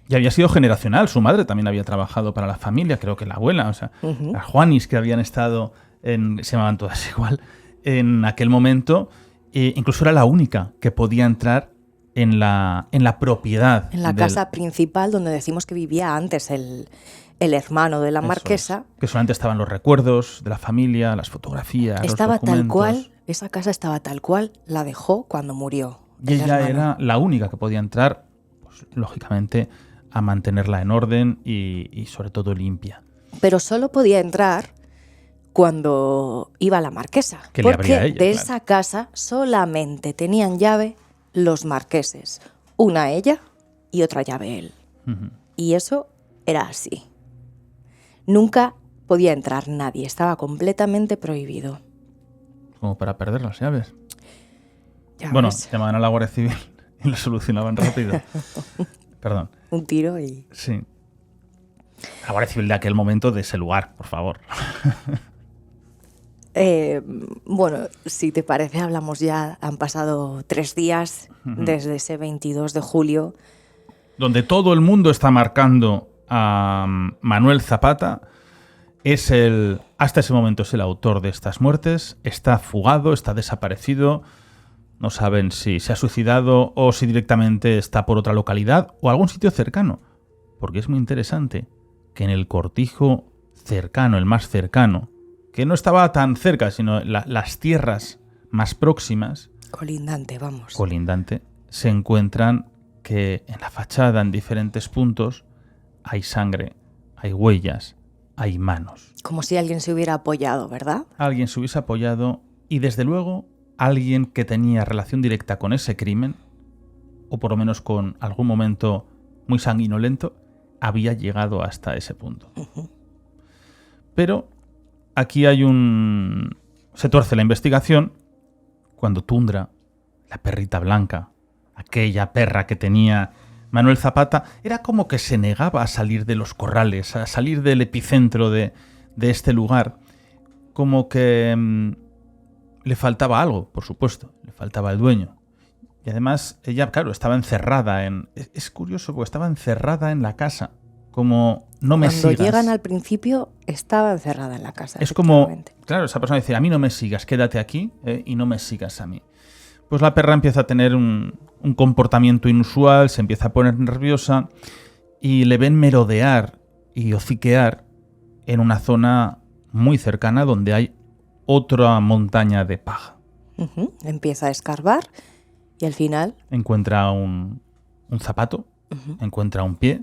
Y había sido generacional, su madre también había trabajado para la familia, creo que la abuela, o sea, las Juanis que habían estado, se llamaban todas igual, en aquel momento, incluso era la única que podía entrar en la propiedad. En la casa principal donde decimos que vivía antes el hermano de la marquesa. Que solamente estaban los recuerdos de la familia, las fotografías, estaba los documentos. Tal cual, esa casa estaba tal cual, la dejó cuando murió. Y ella era la única que podía entrar, pues, lógicamente, a mantenerla en orden y sobre todo limpia. Pero solo podía entrar cuando iba la marquesa. Que porque le abría a ella, de claro. esa casa solamente tenían llave los marqueses. Una ella y otra llave él. Y eso era así. Nunca podía entrar nadie, estaba completamente prohibido. Como para perder las llaves. Ya bueno, ves. llamaban a la Guardia Civil y lo solucionaban rápido. Perdón. Un tiro y... Sí. La Guardia Civil de aquel momento, de ese lugar, por favor. Bueno, si te parece, hablamos ya. Han pasado 3 días desde ese 22 de julio. Donde todo el mundo está marcando a Manuel Zapata. Hasta ese momento es el autor de estas muertes. Está fugado, está desaparecido. No saben si se ha suicidado o si directamente está por otra localidad o algún sitio cercano. Porque es muy interesante que en el cortijo cercano, el más cercano, que no estaba tan cerca, sino las tierras más próximas, colindante, se encuentran que en la fachada, en diferentes puntos, hay sangre, hay huellas, hay manos. Como si alguien se hubiera apoyado, ¿verdad? Alguien se hubiese apoyado y, desde luego, alguien que tenía relación directa con ese crimen, o por lo menos con algún momento muy sanguinolento, había llegado hasta ese punto. Pero aquí se tuerce la investigación cuando Tundra, la perrita blanca, aquella perra que tenía Manuel Zapata era como que se negaba a salir de los corrales, a salir del epicentro de este lugar, como que le faltaba algo, por supuesto, le faltaba el dueño. Y además ella, claro, estaba encerrada en... Es curioso porque estaba encerrada en la casa, como no me sigas. Cuando llegan al principio estaba encerrada en la casa. Es como, claro, esa persona dice, a mí no me sigas, quédate aquí y no me sigas a mí. Pues la perra empieza a tener un comportamiento inusual, se empieza a poner nerviosa y le ven merodear y hociquear en una zona muy cercana donde hay otra montaña de paja. Empieza a escarbar y al final encuentra un zapato, encuentra un pie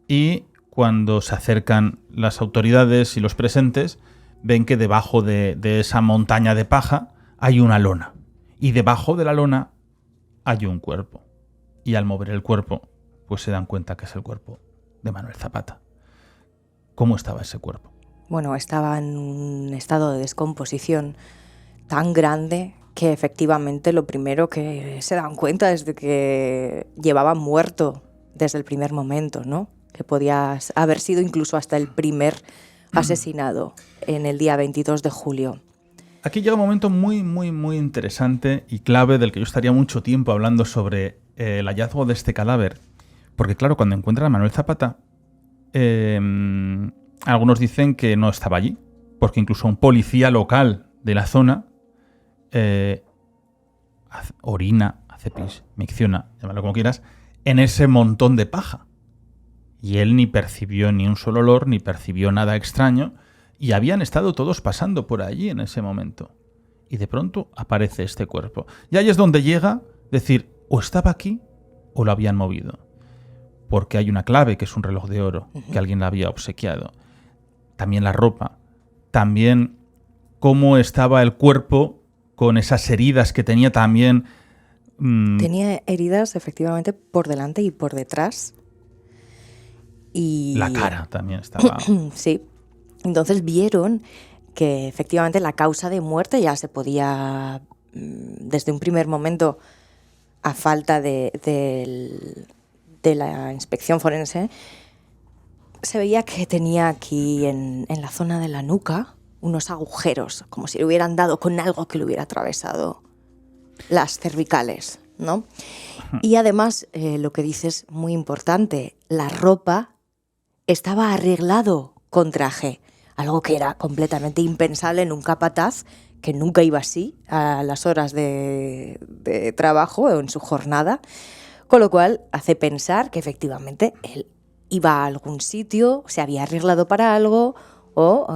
y cuando se acercan las autoridades y los presentes ven que debajo de esa montaña de paja hay una lona y debajo de la lona hay un cuerpo y al mover el cuerpo pues se dan cuenta que es el cuerpo de Manuel Zapata. ¿Cómo estaba ese cuerpo? Bueno, estaba en un estado de descomposición tan grande que efectivamente lo primero que se dan cuenta es de que llevaba muerto desde el primer momento, ¿no? Que podía haber sido incluso hasta el primer asesinado en el día 22 de julio. Aquí llega un momento muy, muy, muy interesante y clave del que yo estaría mucho tiempo hablando sobre el hallazgo de este cadáver. Porque claro, cuando encuentran a Manuel Zapata, algunos dicen que no estaba allí, porque incluso un policía local de la zona orina, hace pis, micciona, llámalo como quieras, en ese montón de paja. Y él ni percibió ni un solo olor, ni percibió nada extraño, y habían estado todos pasando por allí en ese momento. Y de pronto aparece este cuerpo. Y ahí es donde llega decir, o estaba aquí o lo habían movido. Porque hay una clave, que es un reloj de oro, que alguien le había obsequiado. También la ropa. También cómo estaba el cuerpo con esas heridas que tenía también. Tenía heridas efectivamente por delante y por detrás. Y la cara también estaba. Sí. Entonces vieron que efectivamente la causa de muerte ya se podía, desde un primer momento, a falta de la inspección forense, se veía que tenía aquí en la zona de la nuca unos agujeros, como si le hubieran dado con algo que le hubiera atravesado las cervicales, ¿no? Y además, lo que dices, muy importante, la ropa estaba arreglado con traje, algo que era completamente impensable en un capataz que nunca iba así a las horas de trabajo o en su jornada, con lo cual hace pensar que efectivamente él iba a algún sitio, se había arreglado para algo o,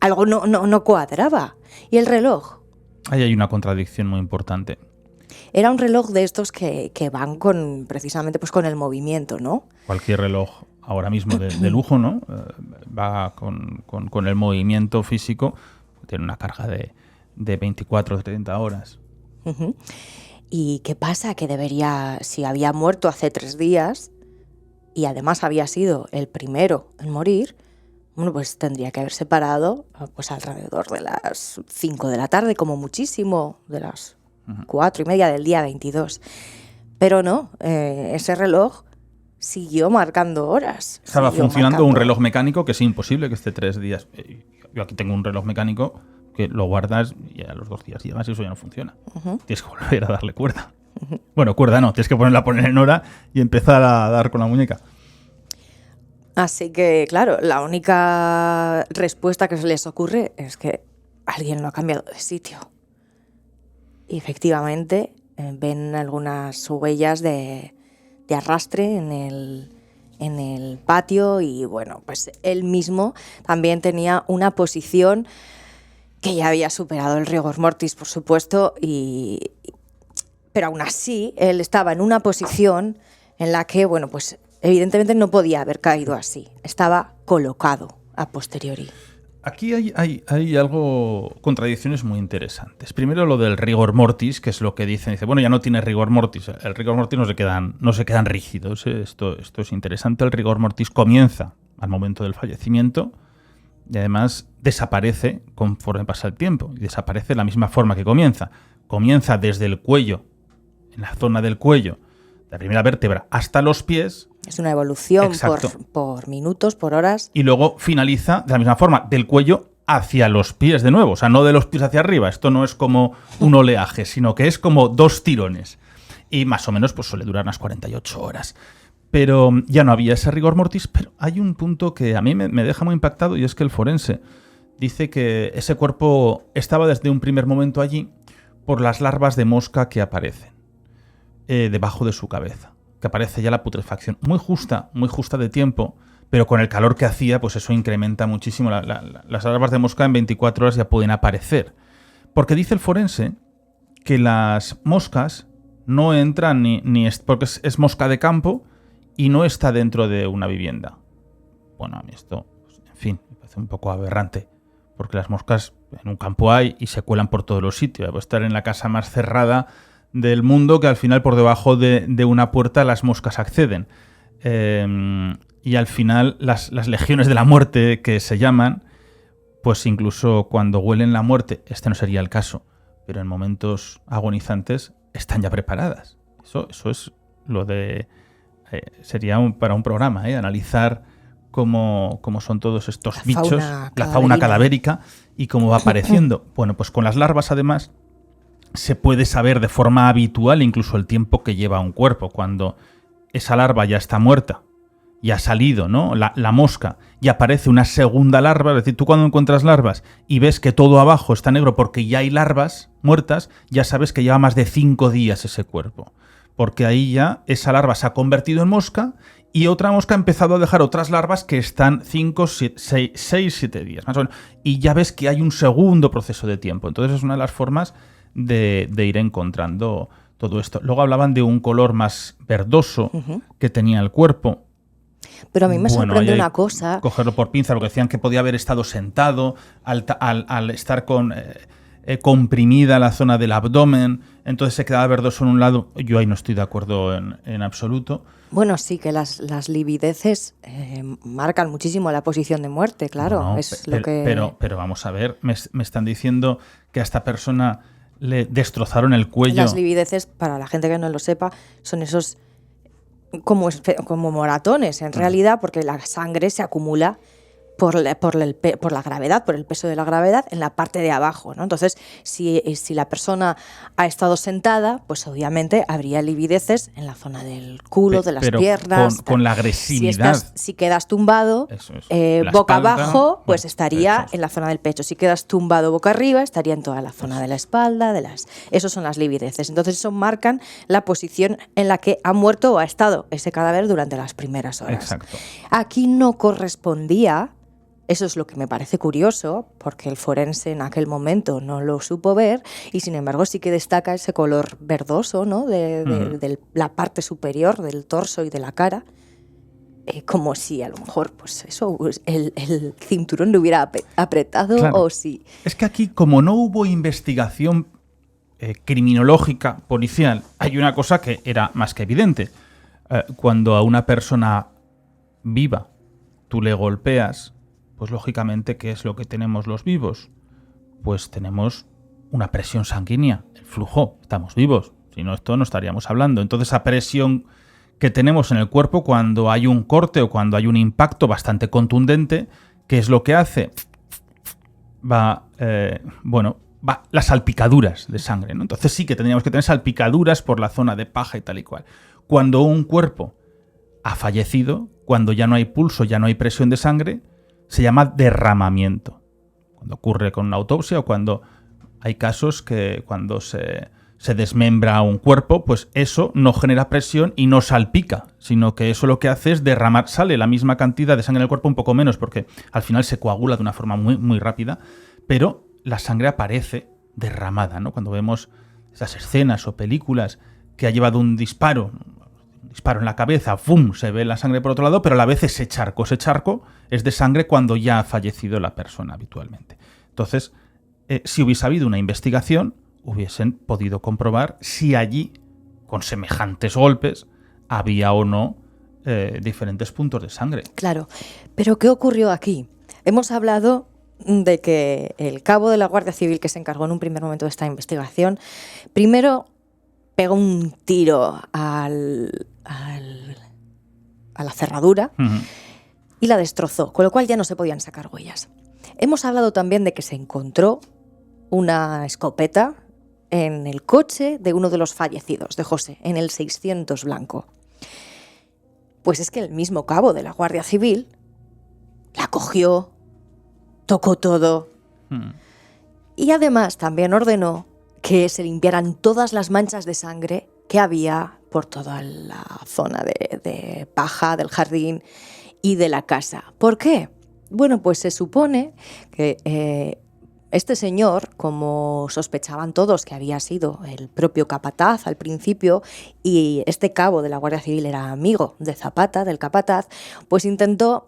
algo no cuadraba. Y el reloj. Ahí hay una contradicción muy importante. Era un reloj de estos que van precisamente pues con el movimiento, ¿no? Cualquier reloj ahora mismo de lujo, ¿no? Va con el movimiento físico, tiene una carga de 24 o 30 horas. ¿Y qué pasa? Que si había muerto hace 3 días y además había sido el primero en morir, bueno, pues tendría que haberse parado pues alrededor de las 5 de la tarde, como muchísimo, de las 4:30 del día 22. Pero no, ese reloj siguió marcando horas. Estaba funcionando un reloj mecánico que es imposible que esté 3 días. Yo aquí tengo un reloj mecánico que lo guardas y a los 2 días llegas y eso ya no funciona. Tienes que volver a darle cuerda. Bueno, cuerda no, tienes que poner en hora y empezar a dar con la muñeca. Así que, claro, la única respuesta que se les ocurre es que alguien lo ha cambiado de sitio. Y efectivamente ven algunas huellas de arrastre en el patio y, bueno, pues él mismo también tenía una posición que ya había superado el rigor mortis, por supuesto, pero aún así él estaba en una posición en la que, bueno, pues evidentemente no podía haber caído así. Estaba colocado a posteriori. Aquí hay algo, contradicciones muy interesantes. Primero lo del rigor mortis, que es lo que dicen. Dice, bueno, ya no tiene rigor mortis. El rigor mortis no se quedan rígidos. Esto es interesante. El rigor mortis comienza al momento del fallecimiento y además desaparece conforme pasa el tiempo. Y desaparece de la misma forma que comienza. Comienza desde el cuello, en la zona del cuello, la primera vértebra hasta los pies. Es una evolución por minutos, por horas. Y luego finaliza de la misma forma, del cuello hacia los pies de nuevo. O sea, no de los pies hacia arriba. Esto no es como un oleaje, sino que es como 2 tirones. Y más o menos pues suele durar unas 48 horas. Pero ya no había ese rigor mortis. Pero hay un punto que a mí me deja muy impactado, y es que el forense dice que ese cuerpo estaba desde un primer momento allí por las larvas de mosca que aparecen debajo de su cabeza. Que aparece ya la putrefacción. Muy justa de tiempo, pero con el calor que hacía, pues eso incrementa muchísimo. Las larvas de mosca en 24 horas ya pueden aparecer. Porque dice el forense que las moscas no entran porque es mosca de campo y no está dentro de una vivienda. Bueno, a mí esto, pues, en fin, me parece un poco aberrante. Porque las moscas en un campo hay y se cuelan por todos los sitios. Puede estar en la casa más cerrada del mundo, que al final por debajo de una puerta las moscas acceden. Y al final las legiones de la muerte, que se llaman, pues incluso cuando huelen la muerte, este no sería el caso, pero en momentos agonizantes están ya preparadas. Eso es lo de... sería para un programa, analizar cómo son todos estos bichos, la fauna cadavérica y cómo va apareciendo. Bueno, pues con las larvas además se puede saber de forma habitual incluso el tiempo que lleva un cuerpo. Cuando esa larva ya está muerta y ha salido, ¿no?, la mosca, y aparece una segunda larva, es decir, tú cuando encuentras larvas y ves que todo abajo está negro porque ya hay larvas muertas, ya sabes que lleva más de 5 días ese cuerpo. Porque ahí ya esa larva se ha convertido en mosca y otra mosca ha empezado a dejar otras larvas que están 5, 6, 7 días, más o menos. Y ya ves que hay un segundo proceso de tiempo. Entonces es una de las formas de ir encontrando todo esto. Luego hablaban de un color más verdoso que tenía el cuerpo. Pero a mí me sorprende una cosa. Cogerlo por pinza, porque decían que podía haber estado sentado al estar comprimida la zona del abdomen, entonces se quedaba verdoso en un lado. Yo ahí no estoy de acuerdo en absoluto. Bueno, sí, que las livideces marcan muchísimo la posición de muerte, claro. No, pero vamos a ver, me están diciendo que a esta persona le destrozaron el cuello. Las livideces, para la gente que no lo sepa, son esos como moratones, en realidad, porque la sangre se acumula por la gravedad, por el peso de la gravedad en la parte de abajo, ¿no? Entonces, si la persona ha estado sentada, pues obviamente habría livideces en la zona del culo, de las piernas. Con la agresividad. Si quedas tumbado boca abajo, pues estaría en la zona del pecho. Si quedas tumbado boca arriba, estaría en toda la zona de la espalda, esos son las livideces. Entonces, eso marcan la posición en la que ha muerto o ha estado ese cadáver durante las primeras horas. Exacto. Aquí no correspondía. Eso es lo que me parece curioso, porque el forense en aquel momento no lo supo ver, y sin embargo sí que destaca ese color verdoso, ¿no?, de la parte superior del torso y de la cara, como si a lo mejor pues eso, el cinturón le hubiera apretado, claro. O si... Es que aquí, como no hubo investigación criminológica, policial, hay una cosa que era más que evidente. Cuando a una persona viva tú le golpeas, pues lógicamente, ¿qué es lo que tenemos los vivos? Pues tenemos una presión sanguínea, el flujo, estamos vivos, si no esto no estaríamos hablando. Entonces esa presión que tenemos en el cuerpo cuando hay un corte o cuando hay un impacto bastante contundente, ¿qué es lo que hace? Va las salpicaduras de sangre, ¿no? Entonces sí que tendríamos que tener salpicaduras por la zona de paja y tal y cual. Cuando un cuerpo ha fallecido, cuando ya no hay pulso, ya no hay presión de sangre, se llama derramamiento. Cuando ocurre con una autopsia o cuando hay casos que cuando se desmembra un cuerpo, pues eso no genera presión y no salpica, sino que eso lo que hace es derramar, sale la misma cantidad de sangre en el cuerpo, un poco menos, porque al final se coagula de una forma muy, muy rápida, pero la sangre aparece derramada, ¿no? Cuando vemos esas escenas o películas que ha llevado un disparo en la cabeza, ¡fum!, se ve la sangre por otro lado, pero a la vez ese charco es de sangre cuando ya ha fallecido la persona habitualmente. Entonces, si hubiese habido una investigación, hubiesen podido comprobar si allí, con semejantes golpes, había o no diferentes puntos de sangre. Claro, pero ¿qué ocurrió aquí? Hemos hablado de que el cabo de la Guardia Civil que se encargó en un primer momento de esta investigación, primero pegó un tiro a la cerradura y la destrozó, con lo cual ya no se podían sacar huellas. Hemos hablado también de que se encontró una escopeta en el coche de uno de los fallecidos, de José, en el 600 blanco. Pues es que el mismo cabo de la Guardia Civil la cogió, tocó todo y además también ordenó que se limpiaran todas las manchas de sangre que había por toda la zona de paja del jardín y de la casa. ¿Por qué? Bueno, pues se supone que este señor, como sospechaban todos que había sido el propio capataz al principio, y este cabo de la Guardia Civil era amigo de Zapata, del capataz, pues intentó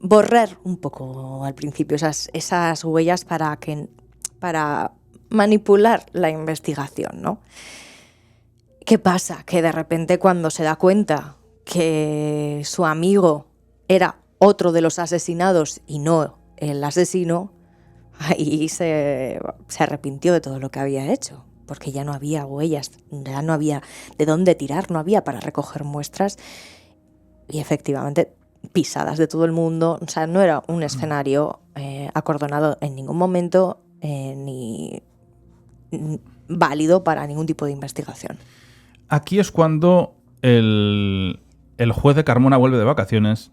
borrar un poco al principio esas huellas para manipular la investigación, ¿no? ¿Qué pasa? Que de repente cuando se da cuenta que su amigo era otro de los asesinados y no el asesino, ahí se arrepintió de todo lo que había hecho, porque ya no había huellas, ya no había de dónde tirar, no había para recoger muestras y efectivamente pisadas de todo el mundo. O sea, no era un escenario acordonado en ningún momento ni válido para ningún tipo de investigación. Aquí es cuando el juez de Carmona vuelve de vacaciones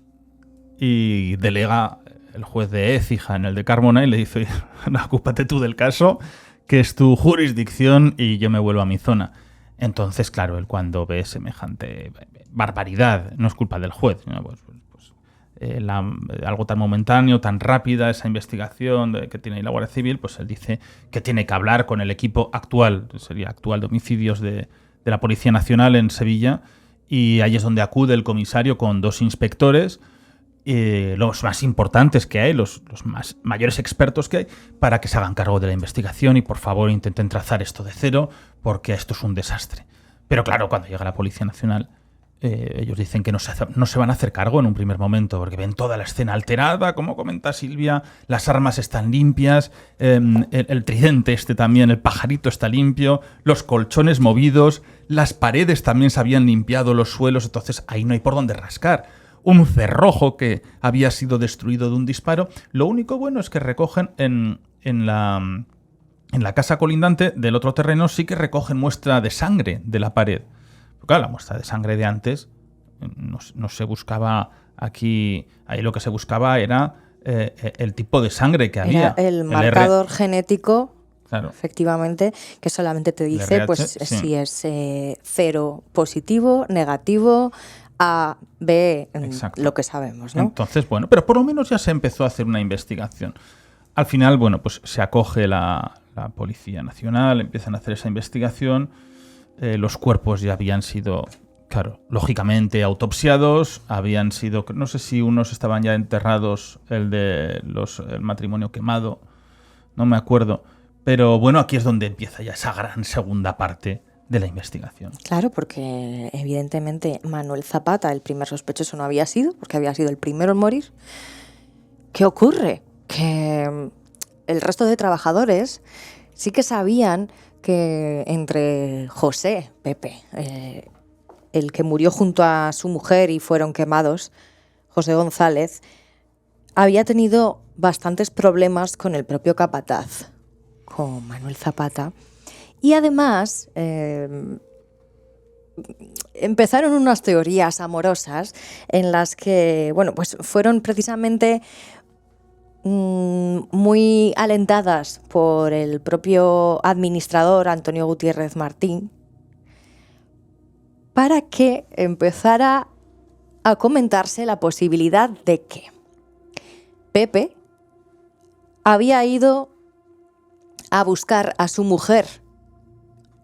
y delega el juez de Écija en el de Carmona y le dice: no, ocúpate tú del caso, que es tu jurisdicción y yo me vuelvo a mi zona. Entonces, claro, él cuando ve semejante barbaridad, no es culpa del juez, ¿no? Algo tan momentáneo, tan rápida, esa investigación que tiene ahí la Guardia Civil, pues él dice que tiene que hablar con el equipo actual, sería actual de homicidios de la Policía Nacional en Sevilla, y ahí es donde acude el comisario con 2 inspectores, los más importantes que hay, los mayores expertos que hay, para que se hagan cargo de la investigación y por favor intenten trazar esto de cero, porque esto es un desastre. Pero claro, cuando llega la Policía Nacional, ellos dicen que no se van a hacer cargo en un primer momento, porque ven toda la escena alterada, como comenta Silvia, las armas están limpias, el tridente también, el pajarito está limpio, los colchones movidos, las paredes también se habían limpiado, los suelos, entonces ahí no hay por dónde rascar. Un cerrojo que había sido destruido de un disparo. Lo único bueno es que recogen en la casa colindante del otro terreno, sí que recogen muestra de sangre de la pared. Porque, claro, la muestra de sangre de antes no se buscaba aquí. Ahí lo que se buscaba era el tipo de sangre que había. Era el marcador genético, claro, efectivamente, que solamente te dice RH, pues sí, si es 0 positivo, negativo, A, B, lo que sabemos, ¿no? Entonces, bueno, pero por lo menos ya se empezó a hacer una investigación. Al final, bueno, pues se acoge la Policía Nacional, empiezan a hacer esa investigación. Los cuerpos ya habían sido, claro, lógicamente autopsiados, habían sido, no sé si unos estaban ya enterrados, el matrimonio quemado, no me acuerdo, pero bueno, aquí es donde empieza ya esa gran segunda parte de la investigación. Claro, porque evidentemente Manuel Zapata, el primer sospechoso, no había sido, porque había sido el primero en morir. ¿Qué ocurre? Que el resto de trabajadores sí que sabían que entre José, Pepe, el que murió junto a su mujer y fueron quemados, José González, había tenido bastantes problemas con el propio capataz, con Manuel Zapata. Y además empezaron unas teorías amorosas en las que, bueno, pues fueron precisamente muy alentadas por el propio administrador Antonio Gutiérrez Martín, para que empezara a comentarse la posibilidad de que Pepe había ido a buscar a su mujer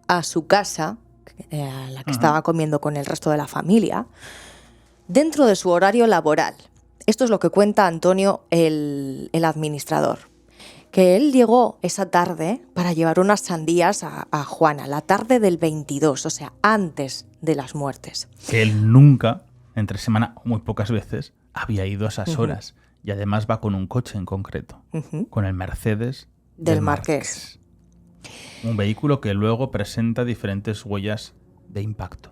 a su casa, a la que estaba comiendo con el resto de la familia, dentro de su horario laboral. Esto es lo que cuenta Antonio, el administrador, que él llegó esa tarde para llevar unas sandías a Juana, la tarde del 22, o sea, antes de las muertes. Que él nunca, entre semana, muy pocas veces, había ido a esas horas. Y además va con un coche en concreto, con el Mercedes del Marqués. Un vehículo que luego presenta diferentes huellas de impacto.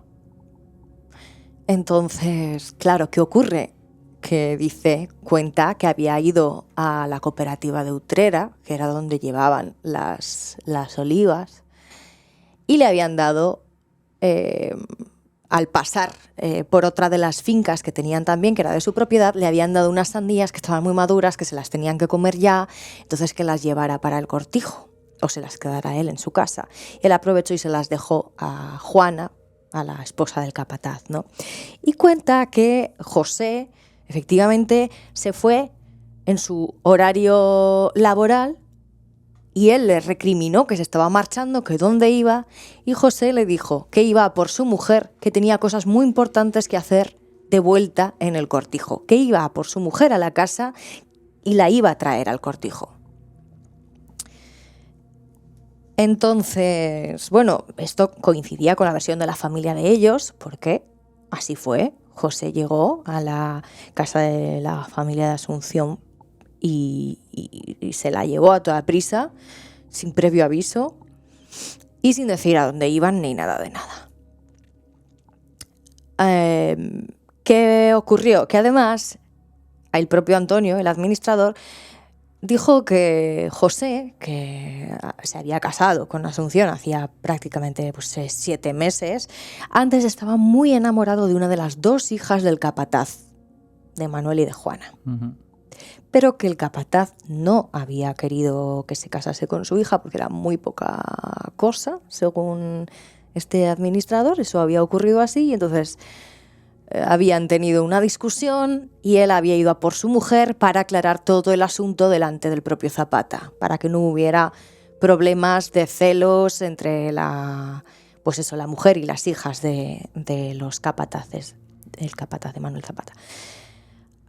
Entonces, claro, ¿qué ocurre? Que cuenta que había ido a la cooperativa de Utrera, que era donde llevaban las olivas, y le habían dado, al pasar por otra de las fincas que tenían también, que era de su propiedad, le habían dado unas sandías que estaban muy maduras, que se las tenían que comer ya, entonces que las llevara para el cortijo, o se las quedara él en su casa. Él aprovechó y se las dejó a Juana, a la esposa del capataz, ¿no? Y cuenta que José efectivamente se fue en su horario laboral y él le recriminó que se estaba marchando, que dónde iba, y José le dijo que iba por su mujer, que tenía cosas muy importantes que hacer de vuelta en el cortijo, que iba por su mujer a la casa y la iba a traer al cortijo. Entonces, bueno, esto coincidía con la versión de la familia de ellos, porque así fue. José llegó a la casa de la familia de Asunción y se la llevó a toda prisa, sin previo aviso y sin decir a dónde iban ni nada de nada. ¿Qué ocurrió? Que además el propio Antonio, el administrador, dijo que José, que se había casado con Asunción hacía prácticamente 7 meses, antes estaba muy enamorado de una de las 2 hijas del capataz, de Manuel y de Juana. Uh-huh. Pero que el capataz no había querido que se casase con su hija porque era muy poca cosa, según este administrador. Eso había ocurrido así y entonces habían tenido una discusión y él había ido a por su mujer para aclarar todo el asunto delante del propio Zapata, para que no hubiera problemas de celos entre la mujer y las hijas de los capataces, el capataz de Manuel Zapata.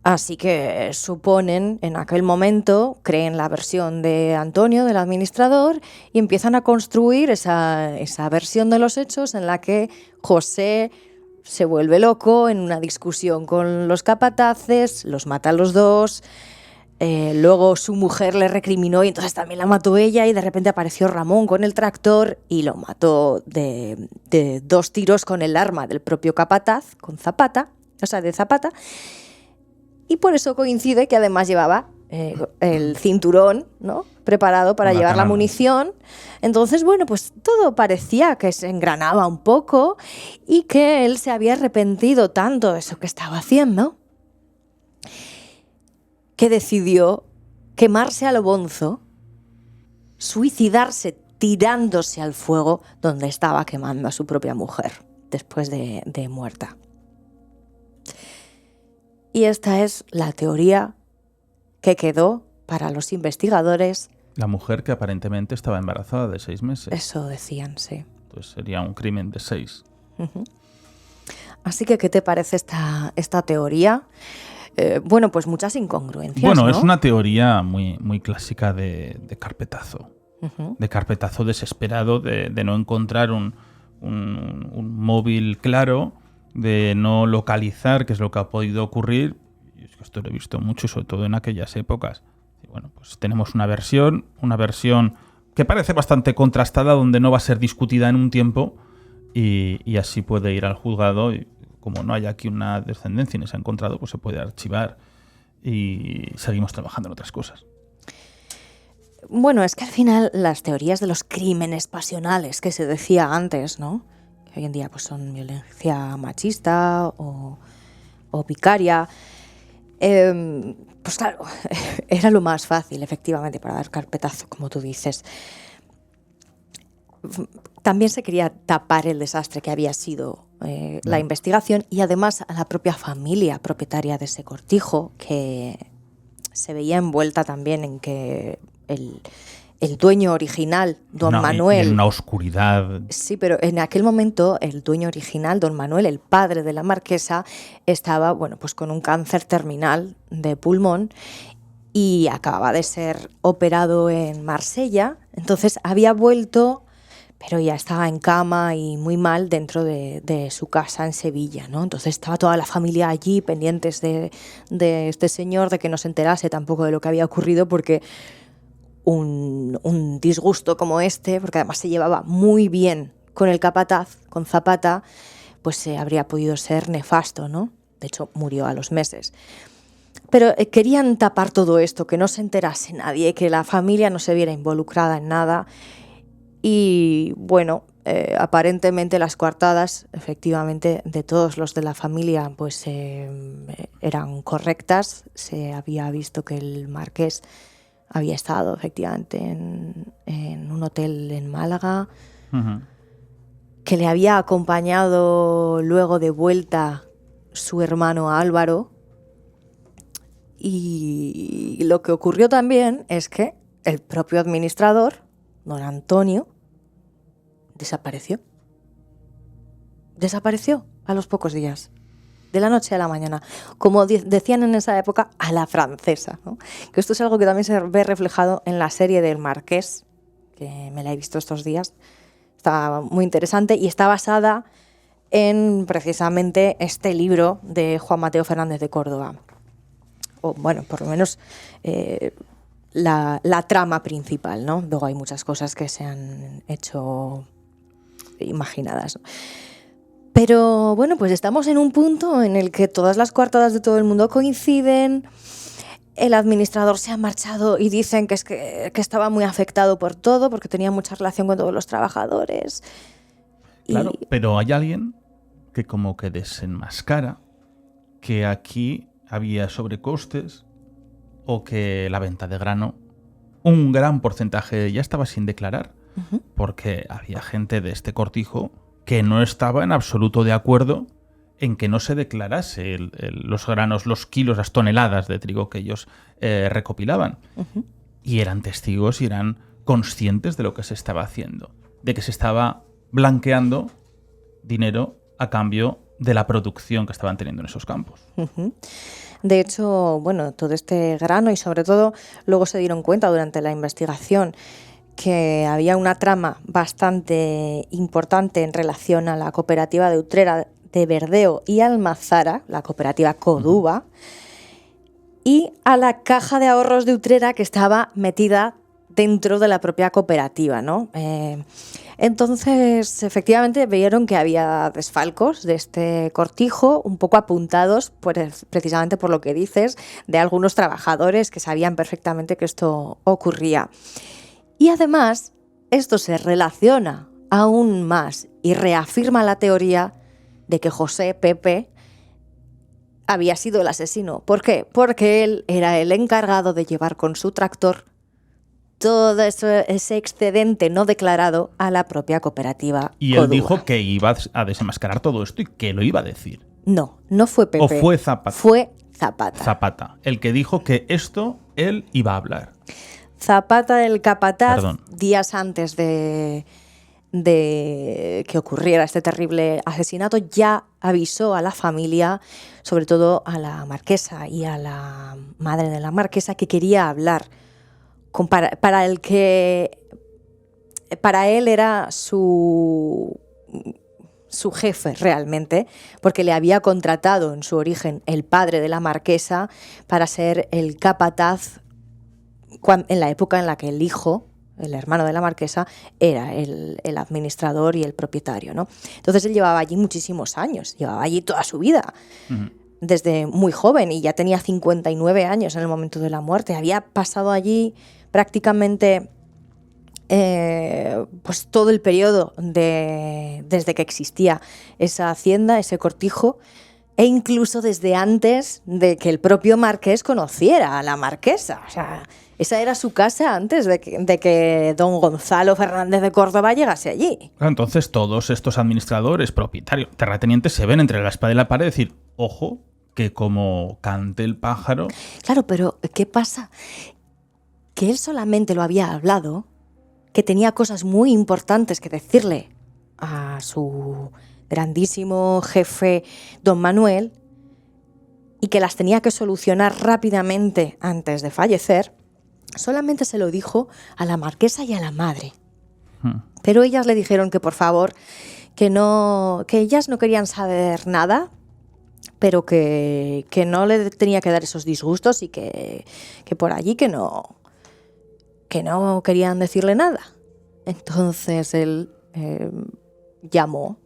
Así que suponen, en aquel momento, creen la versión de Antonio, del administrador, y empiezan a construir esa versión de los hechos en la que José se vuelve loco en una discusión con los capataces, los mata a los 2, luego su mujer le recriminó y entonces también la mató ella y de repente apareció Ramón con el tractor y lo mató de 2 tiros con el arma del propio capataz, de Zapata. Y por eso coincide que además llevaba el cinturón, ¿no?, preparado para llevar la munición. Entonces, bueno, pues todo parecía que se engranaba un poco y que él se había arrepentido tanto de eso que estaba haciendo que decidió quemarse a lo bonzo, suicidarse tirándose al fuego donde estaba quemando a su propia mujer después de muerta. Y esta es la teoría que quedó para los investigadores. La mujer que aparentemente estaba embarazada de 6 meses. Eso decían, sí. Pues sería un crimen de 6. Uh-huh. Así que, ¿qué te parece esta teoría? Bueno, pues muchas incongruencias. Bueno, ¿no? Es una teoría muy, muy clásica de carpetazo. Uh-huh. De carpetazo desesperado, de no encontrar un móvil claro, de no localizar qué es lo que ha podido ocurrir. Y es que esto lo he visto mucho, sobre todo en aquellas épocas. Y bueno, pues tenemos una versión que parece bastante contrastada, donde no va a ser discutida en un tiempo y así puede ir al juzgado. Y como no hay aquí una descendencia ni se ha encontrado, pues se puede archivar y seguimos trabajando en otras cosas. Bueno, es que al final las teorías de los crímenes pasionales que se decía antes, ¿no?, que hoy en día pues son violencia machista o vicaria, pues claro, era lo más fácil, efectivamente, para dar carpetazo, como tú dices. También se quería tapar el desastre que había sido la investigación y además a la propia familia propietaria de ese cortijo, que se veía envuelta también en que el dueño original, don Manuel... En una oscuridad. Sí, pero en aquel momento el dueño original, don Manuel, el padre de la marquesa, estaba, bueno, pues con un cáncer terminal de pulmón y acababa de ser operado en Marsella. Entonces había vuelto, pero ya estaba en cama y muy mal dentro de su casa en Sevilla, ¿no? Entonces estaba toda la familia allí pendientes de este señor, de que no se enterase tampoco de lo que había ocurrido, porque un disgusto como este, porque además se llevaba muy bien con el capataz, con Zapata, pues habría podido ser nefasto, ¿no? De hecho, murió a los meses. Pero querían tapar todo esto, que no se enterase nadie, que la familia no se viera involucrada en nada. Y bueno, aparentemente las coartadas, efectivamente, de todos los de la familia, pues eran correctas. Se había visto que el marqués había estado efectivamente en un hotel en Málaga, que le había acompañado luego de vuelta su hermano Álvaro. Y lo que ocurrió también es que el propio administrador, don Antonio, desapareció. Desapareció a los pocos días, de la noche a la mañana, como decían en esa época, a la francesa, ¿no? Que esto es algo que también se ve reflejado en la serie del Marqués, que me la he visto estos días. Está muy interesante y está basada en precisamente este libro de Juan Mateo Fernández de Córdoba. O bueno, por lo menos la trama principal, ¿no? Luego hay muchas cosas que se han hecho imaginadas, ¿no? Pero bueno, pues estamos en un punto en el que todas las coartadas de todo el mundo coinciden. El administrador se ha marchado y dicen que estaba muy afectado por todo, porque tenía mucha relación con todos los trabajadores. Claro, pero hay alguien que como que desenmascara que aquí había sobrecostes o que la venta de grano, un gran porcentaje ya estaba sin declarar, porque había gente de este cortijo que no estaba en absoluto de acuerdo en que no se declarase los granos, los kilos, las toneladas de trigo que ellos recopilaban. Y eran testigos y eran conscientes de lo que se estaba haciendo, de que se estaba blanqueando dinero a cambio de la producción que estaban teniendo en esos campos. De hecho, bueno, todo este grano y sobre todo luego se dieron cuenta durante la investigación que había una trama bastante importante en relación a la cooperativa de Utrera de Verdeo y Almazara, la cooperativa Coduba, y a la caja de ahorros de Utrera que estaba metida dentro de la propia cooperativa, ¿no? Entonces, efectivamente, vieron que había desfalcos de este cortijo, un poco apuntados, precisamente por lo que dices, de algunos trabajadores que sabían perfectamente que esto ocurría. Y además, esto se relaciona aún más y reafirma la teoría de que José Pepe había sido el asesino. ¿Por qué? Porque él era el encargado de llevar con su tractor todo ese excedente no declarado a la propia cooperativa Y Coduba. él dijo que iba a desenmascarar todo esto y que lo iba a decir. No, no fue Pepe. ¿O fue Zapata? Fue Zapata. Zapata, el que dijo que esto él iba a hablar. Zapata, el capataz, Perdón. días antes de que ocurriera este terrible asesinato, ya avisó a la familia, sobre todo a la marquesa y a la madre de la marquesa, que quería hablar para él era su jefe realmente, porque le había contratado en su origen el padre de la marquesa para ser el capataz en la época en la que el hijo, el hermano de la marquesa, era el administrador y el propietario, ¿no? Entonces él llevaba allí muchísimos años, llevaba allí toda su vida. Desde muy joven, y ya tenía 59 años en el momento de la muerte. Había pasado allí prácticamente pues todo el periodo desde que existía esa hacienda, ese cortijo, e incluso desde antes de que el propio marqués conociera a la marquesa. O sea, esa era su casa antes de que don Gonzalo Fernández de Córdoba llegase allí. Entonces todos estos administradores, propietarios, terratenientes se ven entre la espada y la pared y decir, ojo, que como cante el pájaro... Claro, pero ¿qué pasa? Que él solamente lo había hablado, que tenía cosas muy importantes que decirle a su grandísimo jefe, don Manuel, y que las tenía que solucionar rápidamente antes de fallecer. Solamente se lo dijo a la marquesa y a la madre. Pero ellas le dijeron que por favor, que ellas no querían saber nada, pero que no le tenía que dar esos disgustos y que por allí que no que no querían decirle nada. Entonces él llamó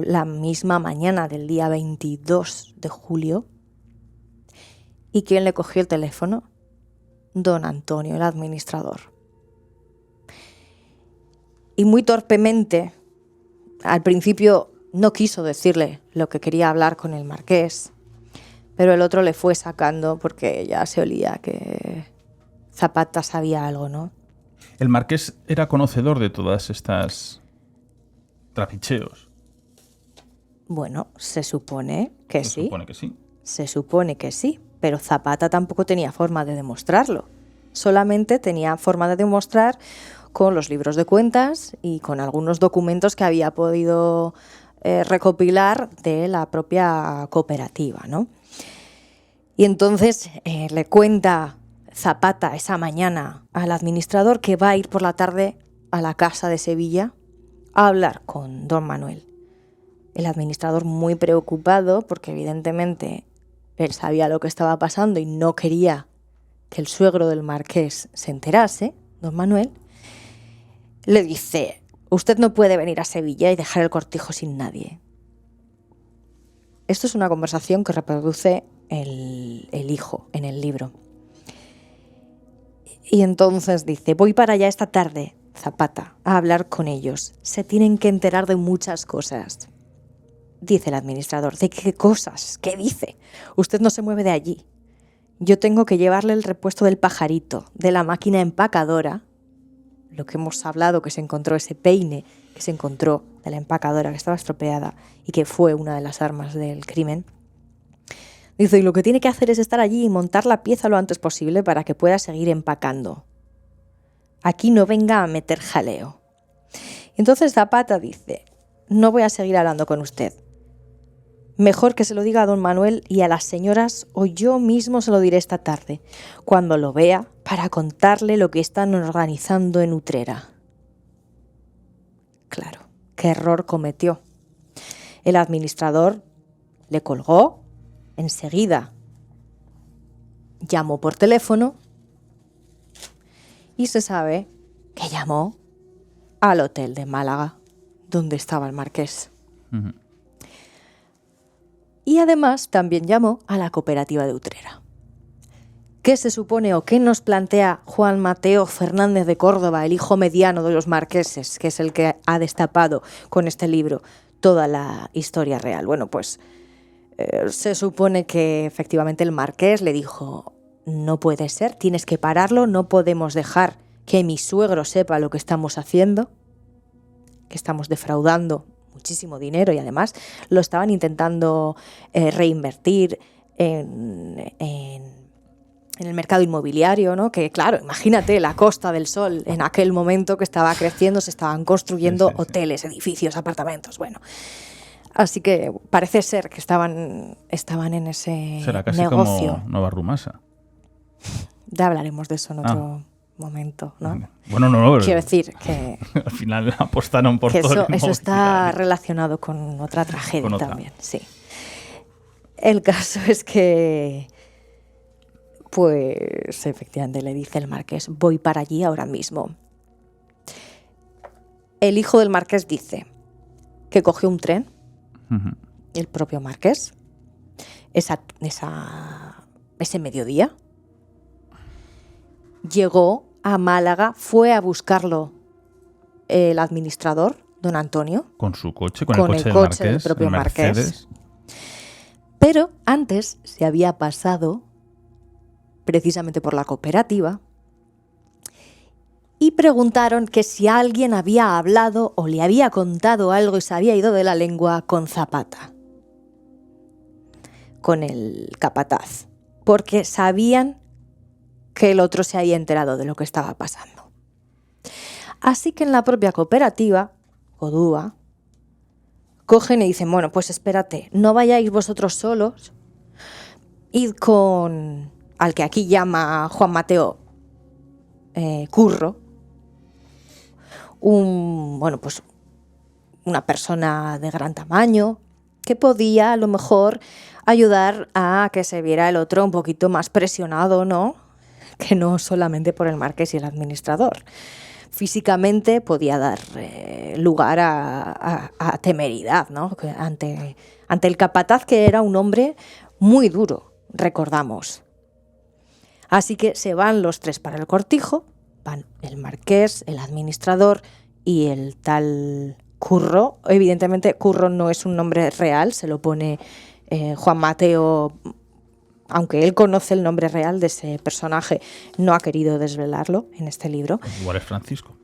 la misma mañana del día 22 de julio. ¿Y quién le cogió el teléfono? Don Antonio, el administrador. Y muy torpemente, al principio no quiso decirle lo que quería hablar con el marqués, pero el otro le fue sacando porque ya se olía que Zapata sabía algo, ¿no? El marqués era conocedor de todas estas trapicheos. Bueno, se supone que sí. Se supone que sí. Se supone que sí, pero Zapata tampoco tenía forma de demostrarlo. Solamente tenía forma de demostrar con los libros de cuentas y con algunos documentos que había podido recopilar de la propia cooperativa, ¿no? Y entonces le cuenta Zapata esa mañana al administrador que va a ir por la tarde a la casa de Sevilla a hablar con don Manuel. El administrador muy preocupado porque evidentemente él sabía lo que estaba pasando y no quería que el suegro del marqués se enterase, don Manuel, le dice: usted no puede venir a Sevilla y dejar el cortijo sin nadie. Esto es una conversación que reproduce el hijo en el libro. Y entonces dice: voy para allá esta tarde, Zapata, a hablar con ellos. Se tienen que enterar de muchas cosas. Dice el administrador: ¿de qué cosas? ¿Qué dice? Usted no se mueve de allí. Yo tengo que llevarle el repuesto del pajarito, de la máquina empacadora, lo que hemos hablado, que se encontró ese peine, que se encontró de la empacadora que estaba estropeada y que fue una de las armas del crimen. Dice: y lo que tiene que hacer es estar allí y montar la pieza lo antes posible para que pueda seguir empacando. Aquí no venga a meter jaleo. Entonces Zapata dice: no voy a seguir hablando con usted. Mejor que se lo diga a don Manuel y a las señoras, o yo mismo se lo diré esta tarde, cuando lo vea, para contarle lo que están organizando en Utrera. Claro, qué error cometió. El administrador le colgó, enseguida llamó por teléfono y se sabe que llamó al hotel de Málaga, donde estaba el marqués. Uh-huh. Y además también llamó a la cooperativa de Utrera. ¿Qué se supone o qué nos plantea Juan Mateo Fernández de Córdoba, el hijo mediano de los marqueses, que es el que ha destapado con este libro toda la historia real? Bueno, pues se supone que efectivamente el marqués le dijo: no puede ser, tienes que pararlo, no podemos dejar que mi suegro sepa lo que estamos haciendo, que estamos defraudando muchísimo dinero y además lo estaban intentando reinvertir en el mercado inmobiliario, ¿no? Que claro, imagínate la Costa del Sol en aquel momento que estaba creciendo, se estaban construyendo hoteles, edificios, apartamentos, bueno. Así que parece ser que estaban en ese negocio. Será casi como Nova Rumasa. Ya hablaremos de eso en otro momento, ¿no? Bueno, no. Quiero decir que al final apostaron por que todo. Eso está relacionado con otra tragedia también, sí. El caso es que, pues efectivamente le dice el marqués: voy para allí ahora mismo. El hijo del marqués dice que cogió un tren, Uh-huh. el propio marqués, ese mediodía, llegó a Málaga, fue a buscarlo el administrador, don Antonio. Con su coche, con el coche del marqués, del propio Mercedes. marqués. Pero antes se había pasado precisamente por la cooperativa y preguntaron que si alguien había hablado o le había contado algo y se había ido de la lengua con Zapata, con el capataz, porque sabían que el otro se había enterado de lo que estaba pasando. Así que en la propia cooperativa, Codúa, cogen y dicen: bueno, pues espérate, no vayáis vosotros solos, id con al que aquí llama Juan Mateo Curro, una persona de gran tamaño que podía a lo mejor ayudar a que se viera el otro un poquito más presionado, ¿no? que no solamente por el marqués y el administrador. Físicamente podía dar lugar a temeridad, ¿no? Ante el capataz, que era un hombre muy duro, recordamos. Así que se van los tres para el cortijo, van el marqués, el administrador y el tal Curro. Evidentemente Curro no es un nombre real, se lo pone Juan Mateo, aunque él conoce el nombre real de ese personaje, no ha querido desvelarlo en este libro. Igual es Francisco.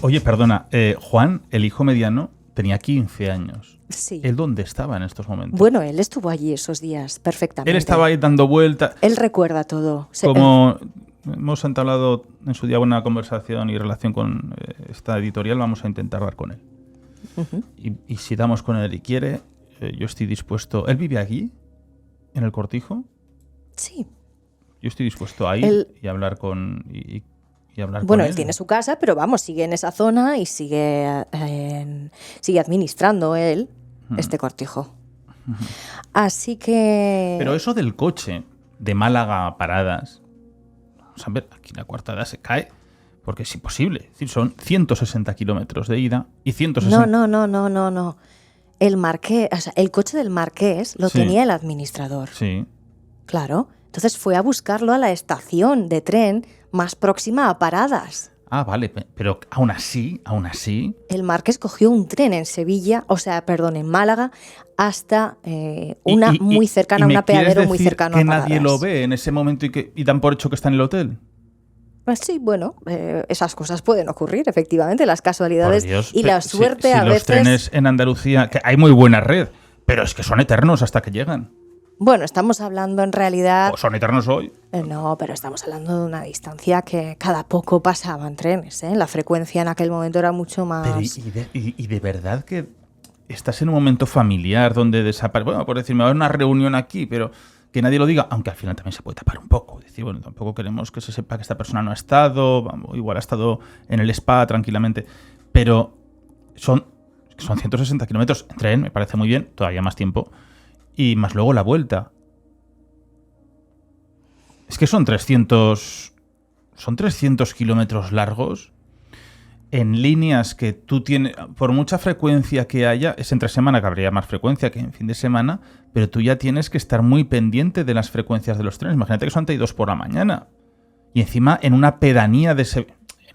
Oye, perdona, Juan, el hijo mediano, tenía 15 años. Sí. ¿Él dónde estaba en estos momentos? Bueno, él estuvo allí esos días perfectamente. Él estaba ahí dando vueltas. Él recuerda todo. Como hemos entablado en su día una conversación y relación con esta editorial, vamos a intentar dar con él. Uh-huh. Y si damos con él y quiere, yo estoy dispuesto... ¿Él vive aquí? ¿En el cortijo? Sí. Yo estoy dispuesto a ir y hablar con... Y hablar bueno, con él tiene su casa, pero vamos, sigue en esa zona y sigue administrando él este cortijo. Así que... Pero eso del coche de Málaga a Paradas, vamos a ver, aquí la Coartada se cae porque es imposible. Es decir, son 160 kilómetros de ida y 160... No. El marqués, o sea, el coche del marqués lo tenía el administrador. Sí. Claro. Entonces fue a buscarlo a la estación de tren más próxima a Paradas. Ah, vale, pero aún así... El marqués cogió un tren en Sevilla, en Málaga, hasta una muy cercana, un apeadero muy cercano a Paradas. ¿Que nadie lo ve en ese momento y dan por hecho que está en el hotel? Pues sí, bueno, esas cosas pueden ocurrir, efectivamente, las casualidades. Por Dios, y la suerte si a veces... los trenes en Andalucía, que hay muy buena red, pero es que son eternos hasta que llegan. Bueno, estamos hablando en realidad... ¿O son eternos hoy? No, pero estamos hablando de una distancia que cada poco pasaban trenes, ¿eh? La frecuencia en aquel momento era mucho más... Pero ¿y de verdad que estás en un momento familiar donde desaparece? Bueno, por decirme, va a haber una reunión aquí, pero que nadie lo diga, aunque al final también se puede tapar un poco. Es decir, bueno, tampoco queremos que se sepa que esta persona no ha estado, vamos, igual ha estado en el spa tranquilamente, pero son 160 kilómetros en tren, me parece muy bien, todavía más tiempo. Y más luego la vuelta. Es que son 300 kilómetros largos en líneas que tú tienes... Por mucha frecuencia que haya, es entre semana que habría más frecuencia que en fin de semana, pero tú ya tienes que estar muy pendiente de las frecuencias de los trenes. Imagínate que son 2 por la mañana. Y encima en una pedanía en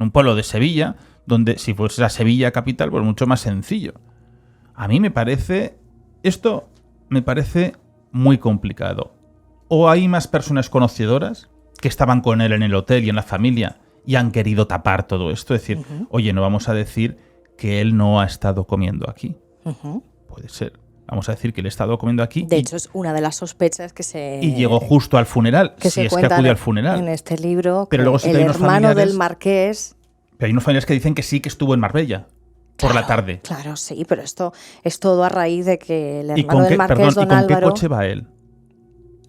un pueblo de Sevilla, donde si fuese a Sevilla capital, pues mucho más sencillo. A mí me parece... Esto... me parece muy complicado. O hay más personas conocedoras que estaban con él en el hotel y en la familia y han querido tapar todo esto. Es decir, oye, no vamos a decir que él no ha estado comiendo aquí. Puede ser. Vamos a decir que él ha estado comiendo aquí. De hecho, es una de las sospechas que se... Y llegó justo al funeral, que si se es que acudió al funeral. En este libro, pero luego sí el hermano del marqués... Pero hay unos familiares que dicen que sí que estuvo en Marbella. Por la tarde. Claro, sí, pero esto es todo a raíz de que el hermano del marqués, don Álvaro... ¿Y con qué coche va él?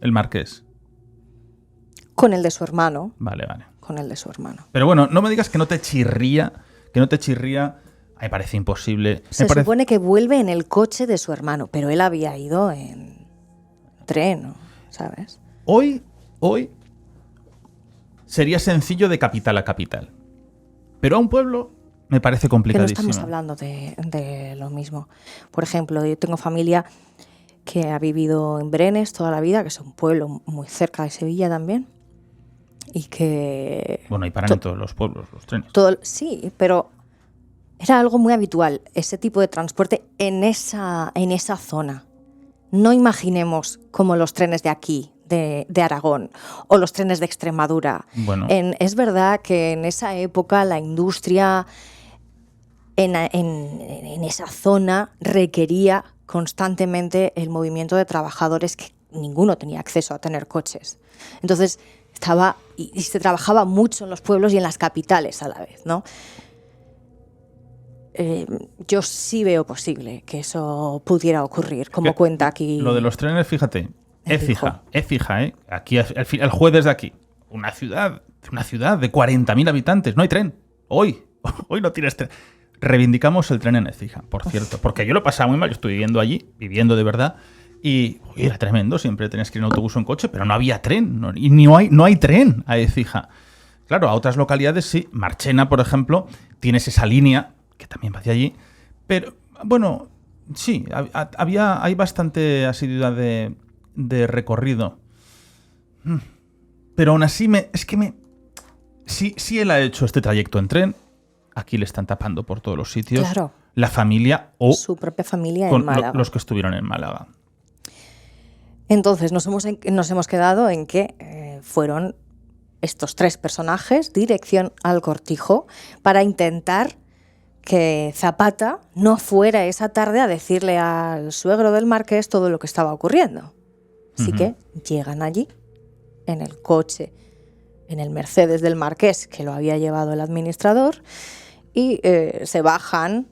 El marqués. Con el de su hermano. Vale. Con el de su hermano. Pero bueno, no me digas que no te chirría. Me parece imposible. Se supone que vuelve en el coche de su hermano, pero él había ido en tren, ¿sabes? Hoy sería sencillo de capital a capital. Pero a un pueblo... me parece complicadísimo. Que no estamos hablando de lo mismo. Por ejemplo, yo tengo familia que ha vivido en Brenes toda la vida, que es un pueblo muy cerca de Sevilla también. Y que... Bueno, y paran en todos los pueblos los trenes. Sí, pero era algo muy habitual, ese tipo de transporte en esa zona. No imaginemos como los trenes de aquí, de Aragón, o los trenes de Extremadura. Bueno. Es verdad que en esa época la industria... En esa zona requería constantemente el movimiento de trabajadores, que ninguno tenía acceso a tener coches. Entonces y se trabajaba mucho en los pueblos y en las capitales a la vez, ¿no? Yo sí veo posible que eso pudiera ocurrir, como cuenta aquí. Lo de los trenes, fíjate, es fija, ¿eh? Aquí el juez desde aquí, una ciudad de 40.000 habitantes, no hay tren. Hoy no tienes tren. Reivindicamos el tren en Écija, por cierto, porque yo lo pasaba muy mal, yo estoy viviendo allí, viviendo de verdad, Y era tremendo, siempre tenías que ir en autobús o en coche, pero no había tren, y no hay tren a Écija. Claro, a otras localidades sí. Marchena, por ejemplo, tienes esa línea, que también va hacia allí, pero bueno, sí, hay bastante asiduidad de recorrido. Pero aún así, si él ha hecho este trayecto en tren, aquí le están tapando por todos los sitios. Claro. La familia o su propia familia con en Málaga. los que estuvieron en Málaga. Entonces nos hemos quedado en que fueron estos 3 personajes dirección al Cortijo para intentar que Zapata no fuera esa tarde a decirle al suegro del marqués todo lo que estaba ocurriendo. Así que llegan allí en el coche, en el Mercedes del marqués que lo había llevado el administrador, y se bajan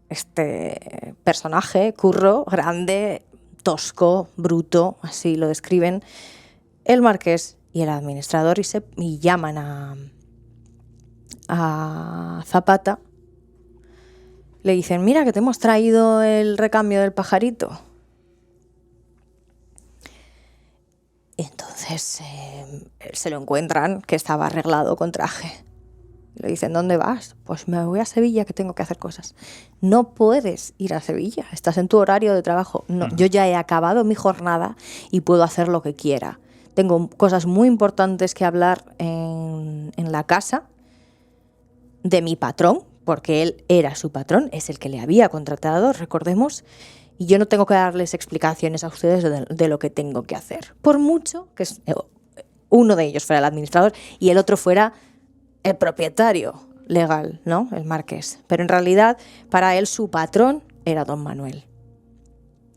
este personaje, Curro, grande, tosco, bruto, así lo describen, el marqués y el administrador, y llaman a Zapata. Le dicen, mira que te hemos traído el recambio del pajarito. Y entonces se lo encuentran que estaba arreglado con traje. Le dicen, ¿dónde vas? Pues me voy a Sevilla, que tengo que hacer cosas. No puedes ir a Sevilla, estás en tu horario de trabajo. No, yo ya he acabado mi jornada y puedo hacer lo que quiera. Tengo cosas muy importantes que hablar en la casa de mi patrón, porque él era su patrón, es el que le había contratado, recordemos, y yo no tengo que darles explicaciones a ustedes de lo que tengo que hacer. Por mucho que uno de ellos fuera el administrador y el otro fuera el propietario legal, ¿no? El marqués. Pero en realidad, para él, su patrón era don Manuel,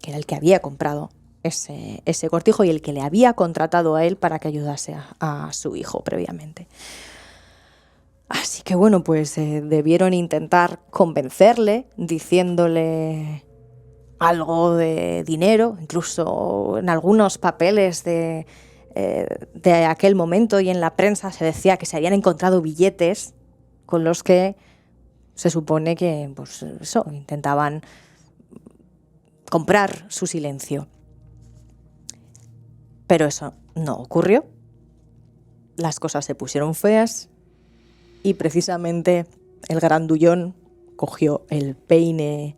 que era el que había comprado ese cortijo y el que le había contratado a él para que ayudase a su hijo previamente. Así que bueno, pues debieron intentar convencerle, diciéndole algo de dinero, incluso en algunos papeles de aquel momento y en la prensa se decía que se habían encontrado billetes con los que se supone que pues eso, intentaban comprar su silencio. Pero eso no ocurrió. Las cosas se pusieron feas y precisamente el grandullón cogió el peine,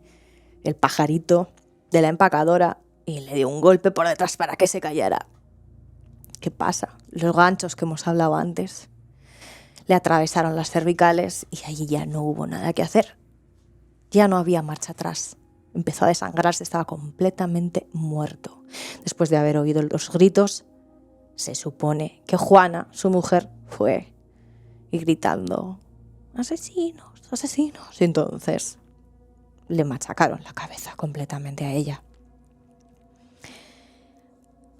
el pajarito de la empacadora y le dio un golpe por detrás para que se callara. ¿Qué pasa? Los ganchos que hemos hablado antes le atravesaron las cervicales y allí ya no hubo nada que hacer. Ya no había marcha atrás. Empezó a desangrarse, estaba completamente muerto. Después de haber oído los gritos, se supone que Juana, su mujer, fue y gritando, ¡asesinos, asesinos! Y entonces le machacaron la cabeza completamente a ella.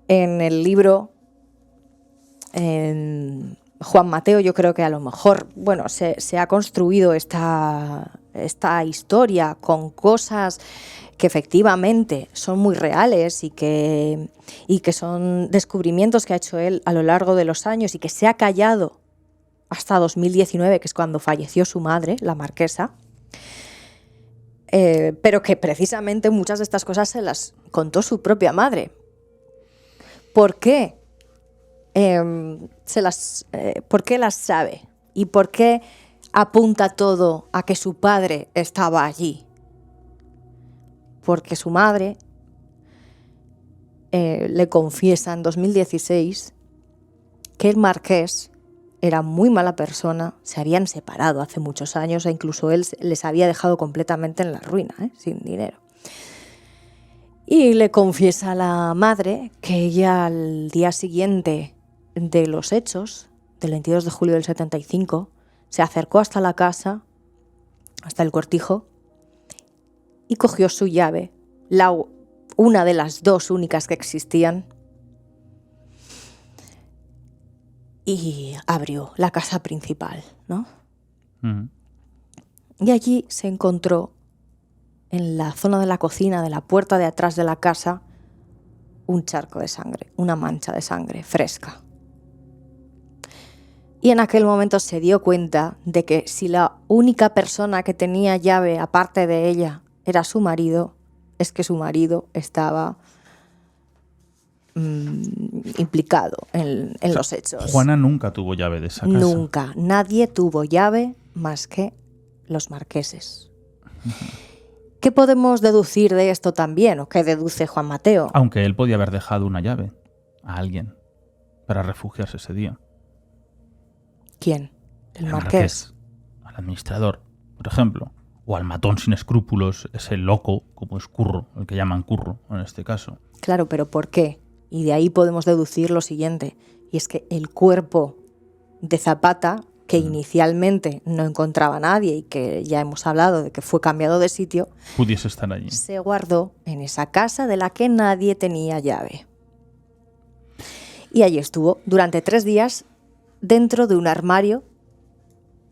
En el libro, Juan Mateo, yo creo que a lo mejor, bueno, se ha construido esta historia con cosas que efectivamente son muy reales y que son descubrimientos que ha hecho él a lo largo de los años y que se ha callado hasta 2019, que es cuando falleció su madre, la marquesa, pero que precisamente muchas de estas cosas se las contó su propia madre. ¿Por qué? ¿Por qué las sabe? ¿Y por qué apunta todo a que su padre estaba allí? Porque su madre le confiesa en 2016 que el marqués era muy mala persona, se habían separado hace muchos años e incluso él les había dejado completamente en la ruina, sin dinero. Y le confiesa a la madre que ella al día siguiente de los hechos, del 22 de julio del 75, se acercó hasta la casa, hasta el cortijo, y cogió su llave, una de las dos únicas que existían, y abrió la casa principal, ¿no? Y allí se encontró, en la zona de la cocina, de la puerta de atrás de la casa, un charco de sangre, una mancha de sangre fresca. Y en aquel momento se dio cuenta de que si la única persona que tenía llave aparte de ella era su marido, es que su marido estaba implicado en los hechos. Juana nunca tuvo llave de esa casa. Nunca. Nadie tuvo llave más que los marqueses. ¿Qué podemos deducir de esto también? ¿O qué deduce Juan Mateo? Aunque él podía haber dejado una llave a alguien para refugiarse ese día. ¿Quién? ¿El marqués? Al administrador, por ejemplo. O al matón sin escrúpulos, ese loco, como es Curro, el que llaman Curro en este caso. Claro, pero ¿por qué? Y de ahí podemos deducir lo siguiente. Y es que el cuerpo de Zapata, que inicialmente no encontraba a nadie y que ya hemos hablado de que fue cambiado de sitio, pudiese estar allí. Se guardó en esa casa de la que nadie tenía llave. Y allí estuvo durante 3 días dentro de un armario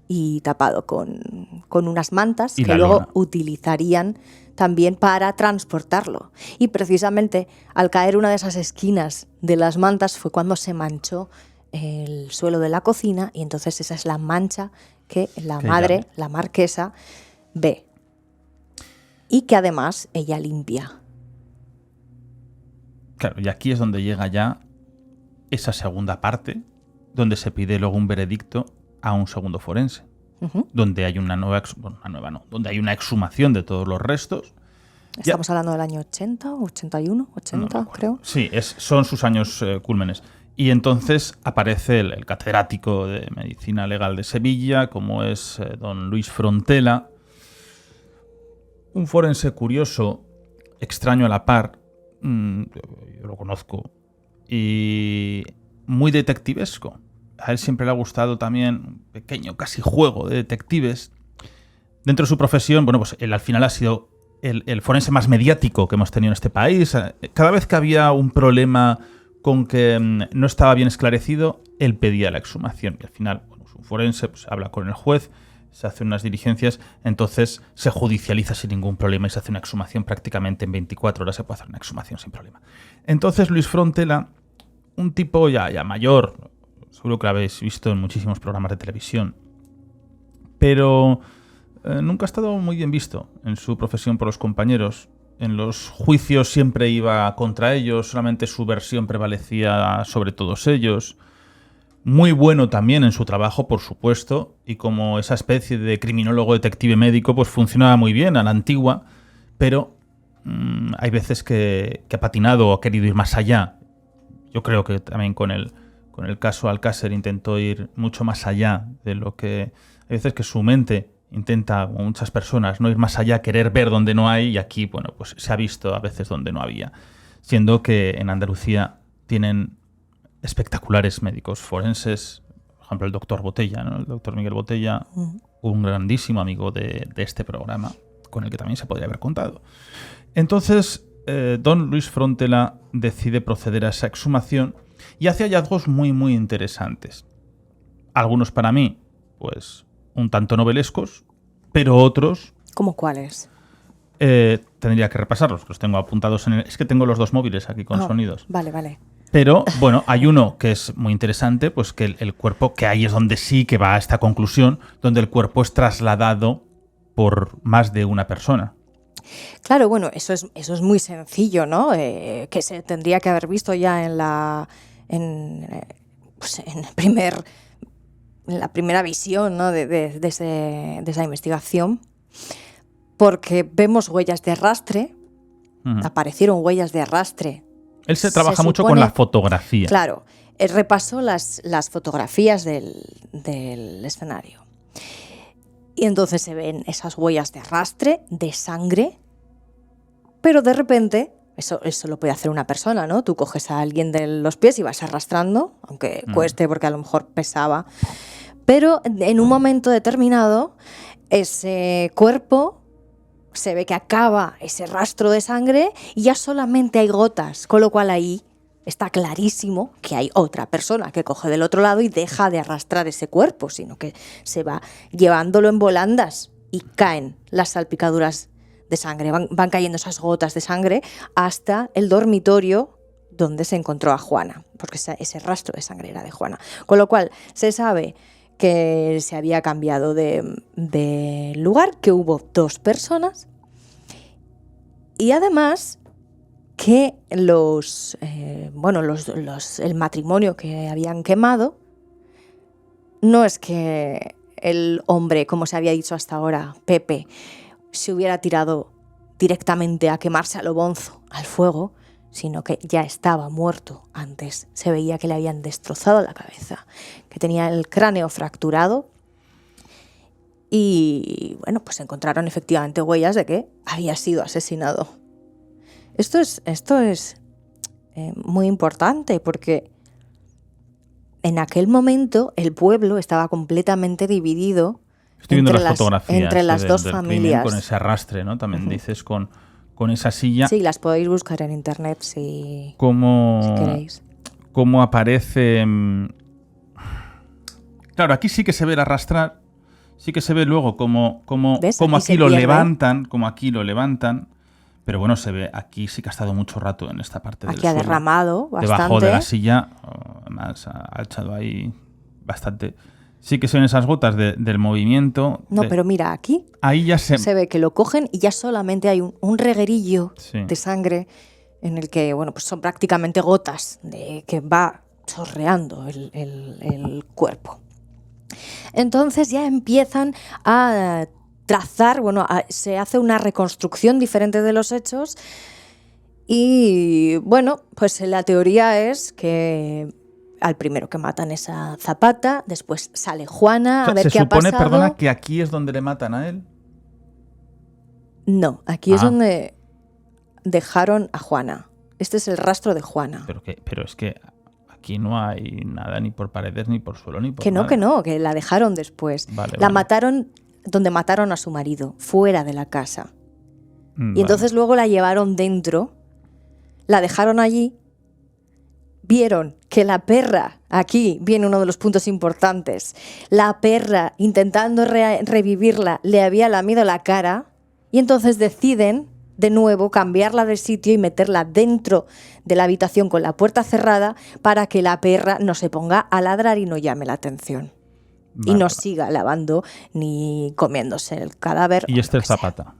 y tapado con unas mantas que luego utilizarían también para transportarlo. Y precisamente al caer una de esas esquinas de las mantas fue cuando se manchó el suelo de la cocina, y entonces esa es la mancha que la madre, la marquesa, ve. Y que además ella limpia. Claro, y aquí es donde llega ya esa segunda parte, donde se pide luego un veredicto a un segundo forense, donde hay donde hay una exhumación de todos los restos. Estamos hablando del año 80, 81, 80, no creo. Sí, son sus años cúlmenes. Y entonces aparece el catedrático de Medicina Legal de Sevilla, como es don Luis Frontela, un forense curioso, extraño a la par, yo lo conozco, y muy detectivesco. A él siempre le ha gustado también un pequeño casi juego de detectives. Dentro de su profesión, bueno, pues él al final ha sido el forense más mediático que hemos tenido en este país. Cada vez que había un problema con que no estaba bien esclarecido, él pedía la exhumación. Y al final, bueno, un forense pues, habla con el juez, se hacen unas diligencias, entonces se judicializa sin ningún problema y se hace una exhumación prácticamente en 24 horas, se puede hacer una exhumación sin problema. Entonces Luis Frontela, un tipo ya mayor, seguro que lo habéis visto en muchísimos programas de televisión, pero nunca ha estado muy bien visto en su profesión por los compañeros. En los juicios siempre iba contra ellos, solamente su versión prevalecía sobre todos ellos. Muy bueno también en su trabajo, por supuesto, y como esa especie de criminólogo detective médico, pues funcionaba muy bien a la antigua, pero hay veces que ha patinado o ha querido ir más allá. Yo creo que también con el caso Alcácer intentó ir mucho más allá de lo que... Hay veces que su mente intenta, como muchas personas, no ir más allá, querer ver donde no hay, y aquí, bueno, pues se ha visto a veces donde no había. Siendo que en Andalucía tienen espectaculares médicos forenses, por ejemplo el doctor Botella, ¿no? El doctor Miguel Botella, un grandísimo amigo de este programa, con el que también se podría haber contado. Entonces, don Luis Frontela decide proceder a esa exhumación y hace hallazgos muy, muy interesantes. Algunos para mí, pues, un tanto novelescos, pero otros... ¿Cómo cuáles? Tendría que repasarlos, los tengo apuntados en el... Es que tengo los dos móviles aquí con sonidos. Vale. Pero, bueno, hay uno que es muy interesante, pues que el cuerpo, que ahí es donde sí que va a esta conclusión, donde el cuerpo es trasladado por más de una persona. Claro, bueno, eso es muy sencillo, ¿no? Que se tendría que haber visto ya en la primera visión, ¿no? de esa investigación, porque vemos huellas de arrastre, aparecieron huellas de arrastre. Él se trabaja mucho con la fotografía. Claro, repasó las fotografías del escenario. Y entonces se ven esas huellas de arrastre, de sangre, pero de repente, eso lo puede hacer una persona, ¿no? Tú coges a alguien de los pies y vas arrastrando, aunque cueste porque a lo mejor pesaba, pero en un momento determinado ese cuerpo se ve que acaba ese rastro de sangre y ya solamente hay gotas, con lo cual ahí está clarísimo que hay otra persona que coge del otro lado y deja de arrastrar ese cuerpo, sino que se va llevándolo en volandas y caen las salpicaduras de sangre, van cayendo esas gotas de sangre hasta el dormitorio donde se encontró a Juana, porque ese rastro de sangre era de Juana. Con lo cual se sabe que se había cambiado de lugar, que hubo 2 personas y además que el matrimonio que habían quemado, no es que el hombre, como se había dicho hasta ahora, Pepe, se hubiera tirado directamente a quemarse a lo bonzo al fuego, sino que ya estaba muerto antes. Se veía que le habían destrozado la cabeza, que tenía el cráneo fracturado y, bueno, pues encontraron efectivamente huellas de que había sido asesinado. Esto es muy importante porque en aquel momento el pueblo estaba completamente dividido. Estoy viendo las fotografías entre las dos del familias. Crimen, con ese arrastre, ¿no? También dices con esa silla. Sí, las podéis buscar en internet si queréis. Cómo aparece. Claro, aquí sí que se ve el arrastrar. Sí que se ve luego como aquí lo levantan. Como aquí lo levantan. Pero bueno, se ve, aquí sí que ha estado mucho rato en esta parte del suelo. Aquí ha derramado bastante. Debajo de la silla, además ha echado ahí bastante. Sí que se ven esas gotas del movimiento. No, pero mira, aquí ahí ya se ve que lo cogen y ya solamente hay un reguerillo sí. de sangre en el que, bueno, pues son prácticamente gotas de que va chorreando el cuerpo. Entonces ya empiezan a trazar, se hace una reconstrucción diferente de los hechos y, bueno, pues la teoría es que al primero que matan es a Zapata, después sale Juana, a ver qué ha pasado. ¿Se supone, perdona, que aquí es donde le matan a él? No, aquí es donde dejaron a Juana. Este es el rastro de Juana. Pero es que aquí no hay nada ni por paredes, ni por suelo, ni por nada. Que la dejaron después. Vale, mataron donde mataron a su marido, fuera de la casa. Y entonces luego la llevaron dentro, la dejaron allí, vieron que la perra, aquí viene uno de los puntos importantes, la perra intentando revivirla le había lamido la cara y entonces deciden de nuevo cambiarla de sitio y meterla dentro de la habitación con la puerta cerrada para que la perra no se ponga a ladrar y no llame la atención. Y no siga lavando ni comiéndose el cadáver. ¿Y este es Zapata?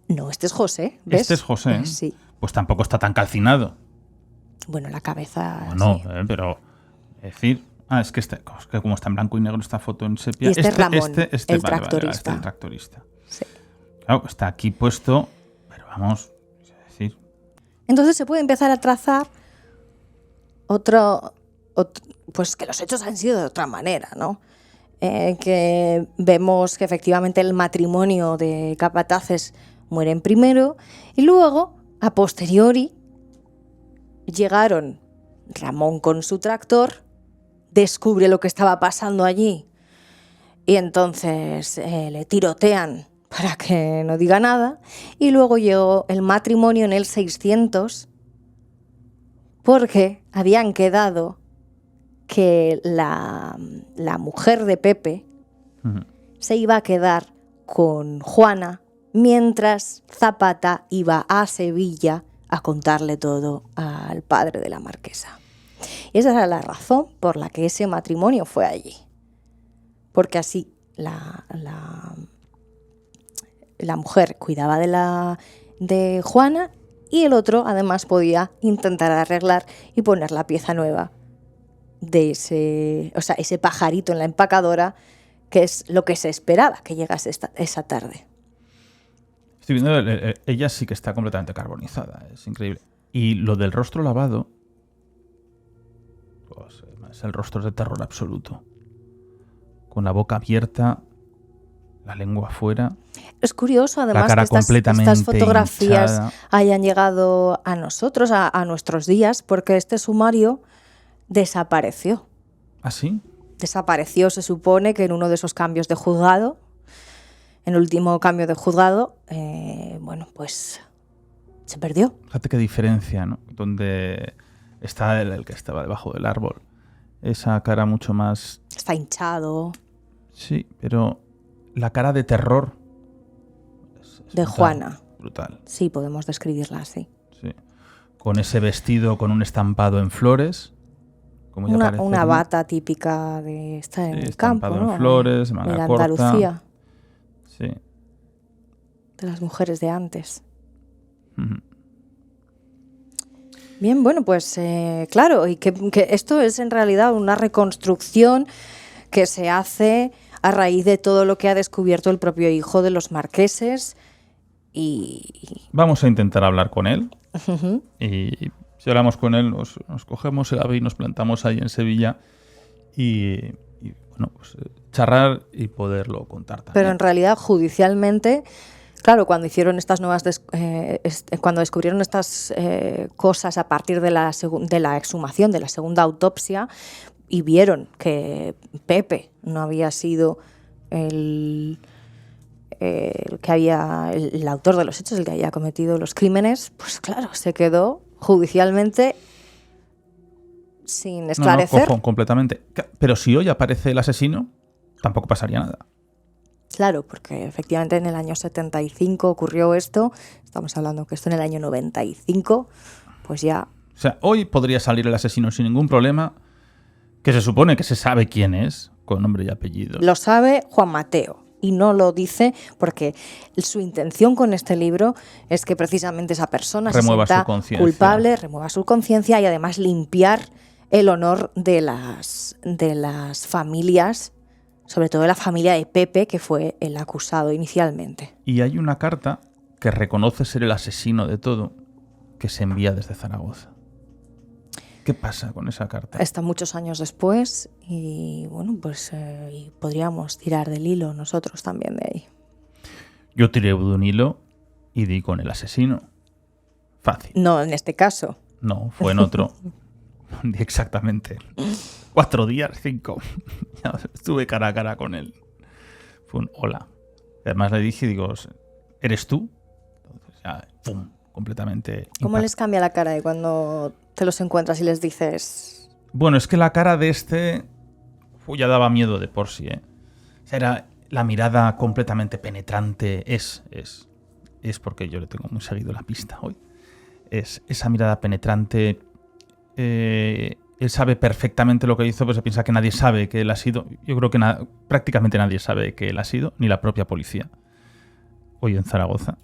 No, este es José, ¿ves? Este es José. Sí. Pues tampoco está tan calcinado. Bueno, la cabeza... No, sí. pero... Es decir... es que como está en blanco y negro esta foto en sepia... Y este es Ramón, el tractorista. El tractorista. Sí. Claro, está aquí puesto... Pero vamos... Es decir... Entonces se puede empezar a trazar pues que los hechos han sido de otra manera, ¿no? Que vemos que efectivamente el matrimonio de capataces mueren primero y luego, a posteriori, llegaron Ramón con su tractor, descubre lo que estaba pasando allí y entonces le tirotean para que no diga nada y luego llegó el matrimonio en el 600 porque habían quedado que la mujer de Pepe se iba a quedar con Juana mientras Zapata iba a Sevilla a contarle todo al padre de la marquesa. Y esa era la razón por la que ese matrimonio fue allí. Porque así la mujer cuidaba de Juana y el otro además podía intentar arreglar y poner la pieza nueva de ese pajarito en la empacadora, que es lo que se esperaba que llegase esa tarde. Estoy viendo, ella sí que está completamente carbonizada, es increíble. Y lo del rostro lavado, pues es el rostro de terror absoluto. Con la boca abierta, la lengua afuera. Es curioso, además, la cara que estas fotografías hinchada. Hayan llegado a nosotros, a nuestros días, porque este sumario desapareció. ¿Ah, sí? Desapareció, se supone que en uno de esos cambios de juzgado, en el último cambio de juzgado, pues se perdió. Fíjate qué diferencia, ¿no? Donde está el que estaba debajo del árbol. Esa cara mucho más... Está hinchado. Sí, pero la cara de terror... es de brutal, Juana. Brutal. Sí, podemos describirla así. Sí. Con ese vestido con un estampado en flores. Como una bata típica de estar en el campo, estampado en flores, manga de corta. Andalucía. Sí. De las mujeres de antes. Bien, bueno, pues claro, y que esto es en realidad una reconstrucción que se hace a raíz de todo lo que ha descubierto el propio hijo de los marqueses y... Vamos a intentar hablar con él. Y si hablamos con él, nos cogemos el ave y nos plantamos ahí en Sevilla y bueno, pues charlar y poderlo contar también. Pero en realidad, judicialmente, claro, cuando hicieron estas nuevas, cuando descubrieron estas cosas a partir de la exhumación, de la segunda autopsia, y vieron que Pepe no había sido el autor de los hechos, el que había cometido los crímenes, pues claro, se quedó judicialmente sin esclarecer. No, completamente. Pero si hoy aparece el asesino, tampoco pasaría nada. Claro, porque efectivamente en el año 75 ocurrió esto, estamos hablando que esto en el año 95, pues ya... O sea, hoy podría salir el asesino sin ningún problema, que se supone que se sabe quién es, con nombre y apellido. Lo sabe Juan Mateo, y no lo dice porque su intención con este libro es que precisamente esa persona remueva se sienta culpable, remueva su conciencia y además limpiar el honor de las familias, sobre todo de la familia de Pepe, que fue el acusado inicialmente. Y hay una carta que reconoce ser el asesino de todo, que se envía desde Zaragoza. ¿Qué pasa con esa carta? Está muchos años después y bueno, pues y podríamos tirar del hilo nosotros también de ahí. Yo tiré de un hilo y di con el asesino. Fácil. No, en este caso. No, fue en otro. Di exactamente 4 días, 5. Ya estuve cara a cara con él. Fue un hola. Además le dije, digo, ¿eres tú? Entonces ya, ¡pum! Completamente. ¿Cómo les cambia la cara de cuando te los encuentras y les dices? Bueno, es que la cara de este ya daba miedo de por sí, ¿eh? O sea, era la mirada completamente penetrante. Es porque yo le tengo muy seguido la pista hoy. Es esa mirada penetrante. Él sabe perfectamente lo que hizo, pero se piensa que nadie sabe que él ha sido. Yo creo que prácticamente nadie sabe que él ha sido, ni la propia policía. Hoy en Zaragoza.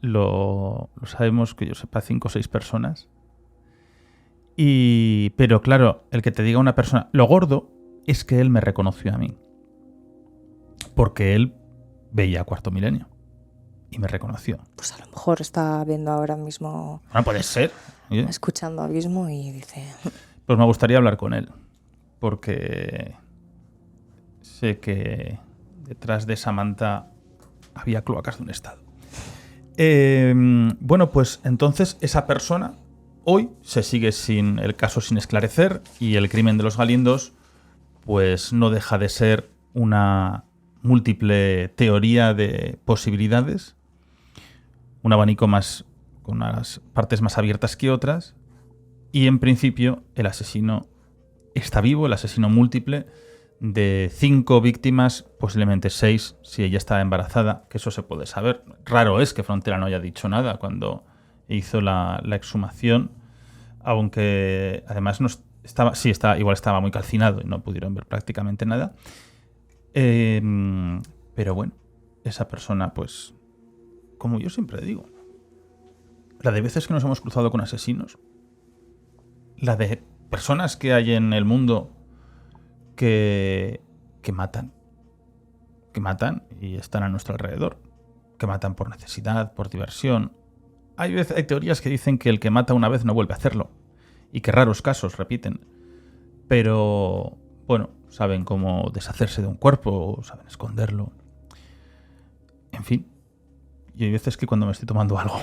Lo sabemos, que yo sepa, 5 o 6 personas. Pero claro, el que te diga una persona... Lo gordo es que él me reconoció a mí. Porque él veía Cuarto Milenio. Y me reconoció. Pues a lo mejor está viendo ahora mismo... Bueno, puede ser. Oye. Escuchando Abismo y dice... Pues me gustaría hablar con él. Porque sé que detrás de esa manta había cloacas de un estado. Bueno, pues entonces esa persona hoy se sigue sin el caso sin esclarecer y el crimen de los Galindos pues no deja de ser una múltiple teoría de posibilidades, un abanico más con unas partes más abiertas que otras y en principio el asesino está vivo, el asesino múltiple de 5 víctimas, posiblemente 6 si ella estaba embarazada, que eso se puede saber. Raro es que Frontera no haya dicho nada cuando hizo la exhumación, aunque además no estaba, igual estaba muy calcinado y no pudieron ver prácticamente nada. Pero bueno, esa persona, pues, como yo siempre digo, la de veces que nos hemos cruzado con asesinos, la de personas que hay en el mundo que matan y están a nuestro alrededor, que matan por necesidad, por diversión. Hay teorías que dicen que el que mata una vez no vuelve a hacerlo y que raros casos repiten, pero bueno, saben cómo deshacerse de un cuerpo, saben esconderlo, en fin. Y hay veces que cuando me estoy tomando algo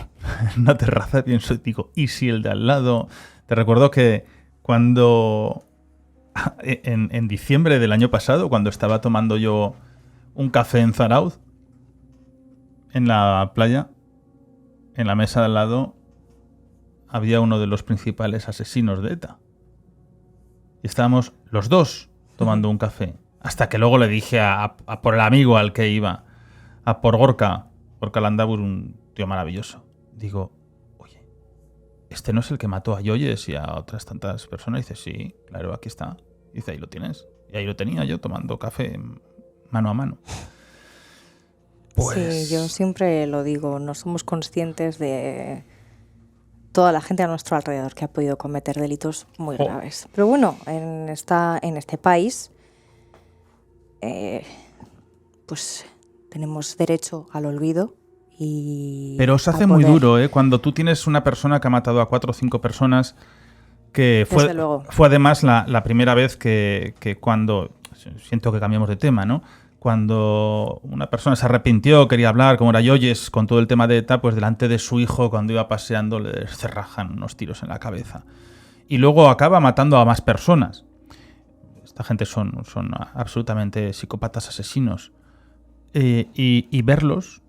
en una terraza pienso y digo, ¿y si el de al lado? Te recuerdo que cuando en diciembre del año pasado, cuando estaba tomando yo un café en Zarauz, en la playa, en la mesa de al lado había uno de los principales asesinos de ETA. Y estábamos los dos tomando un café. Hasta que luego le dije a por el amigo al que iba, a por Gorka Landabur, un tío maravilloso. Digo, oye, ¿este no es el que mató a Yoyes y a otras tantas personas? Y dice, sí, claro, aquí está. Y dice, ahí lo tienes. Y ahí lo tenía yo tomando café mano a mano. Pues... Sí, yo siempre lo digo, no somos conscientes de toda la gente a nuestro alrededor que ha podido cometer delitos muy graves. Pero bueno, en este país, pues tenemos derecho al olvido. Pero os hace muy duro, cuando tú tienes una persona que ha matado a 4 o 5 personas, que fue además la primera vez que cuando... Siento que cambiamos de tema, ¿no? Cuando una persona se arrepintió, quería hablar, como era Yoyes, con todo el tema de ETA, pues delante de su hijo, cuando iba paseando, le cerrajan unos tiros en la cabeza. Y luego acaba matando a más personas. Esta gente son absolutamente psicópatas asesinos. Y verlos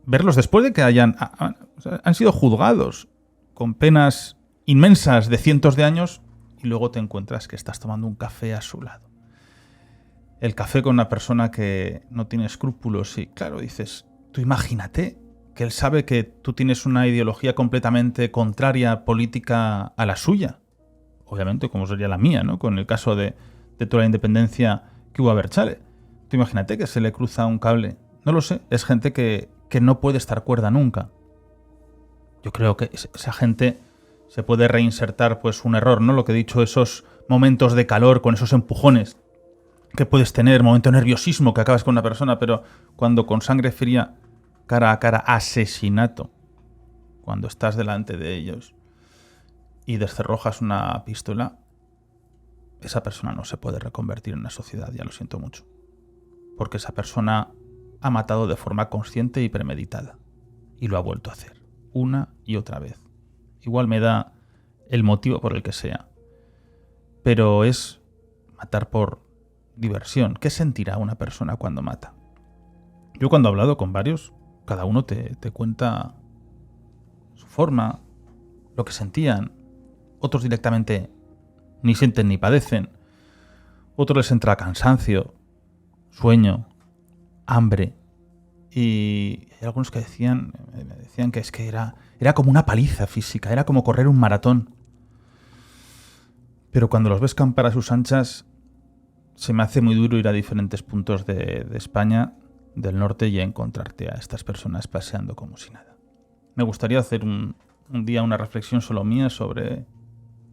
después de que han sido juzgados con penas inmensas de cientos de años, y luego te encuentras que estás tomando un café a su lado. El café con una persona que no tiene escrúpulos y, claro, dices, tú imagínate que él sabe que tú tienes una ideología completamente contraria política a la suya. Obviamente, como sería la mía, ¿no? Con el caso de toda la independencia que hubo a Berchale. Tú imagínate que se le cruza un cable. No lo sé, es gente que no puede estar cuerda nunca. Yo creo que esa gente se puede reinsertar, pues un error, ¿no? Lo que he dicho, esos momentos de calor con esos empujones que puedes tener, momento de nerviosismo que acabas con una persona, pero cuando con sangre fría, cara a cara, asesinato, cuando estás delante de ellos y descerrojas una pistola, esa persona no se puede reconvertir en una sociedad, ya lo siento mucho. Porque esa persona ha matado de forma consciente y premeditada. Y lo ha vuelto a hacer, una y otra vez. Igual me da el motivo por el que sea. Pero es matar por diversión. ¿Qué sentirá una persona cuando mata? Yo cuando he hablado con varios, cada uno te cuenta su forma, lo que sentían. Otros directamente ni sienten ni padecen. Otros les entra cansancio, sueño, hambre. Y hay algunos que me decían que es que era como una paliza física, era como correr un maratón. Pero cuando los ves campar a sus anchas, se me hace muy duro ir a diferentes puntos de España, del norte, y encontrarte a estas personas paseando como si nada. Me gustaría hacer un día una reflexión solo mía sobre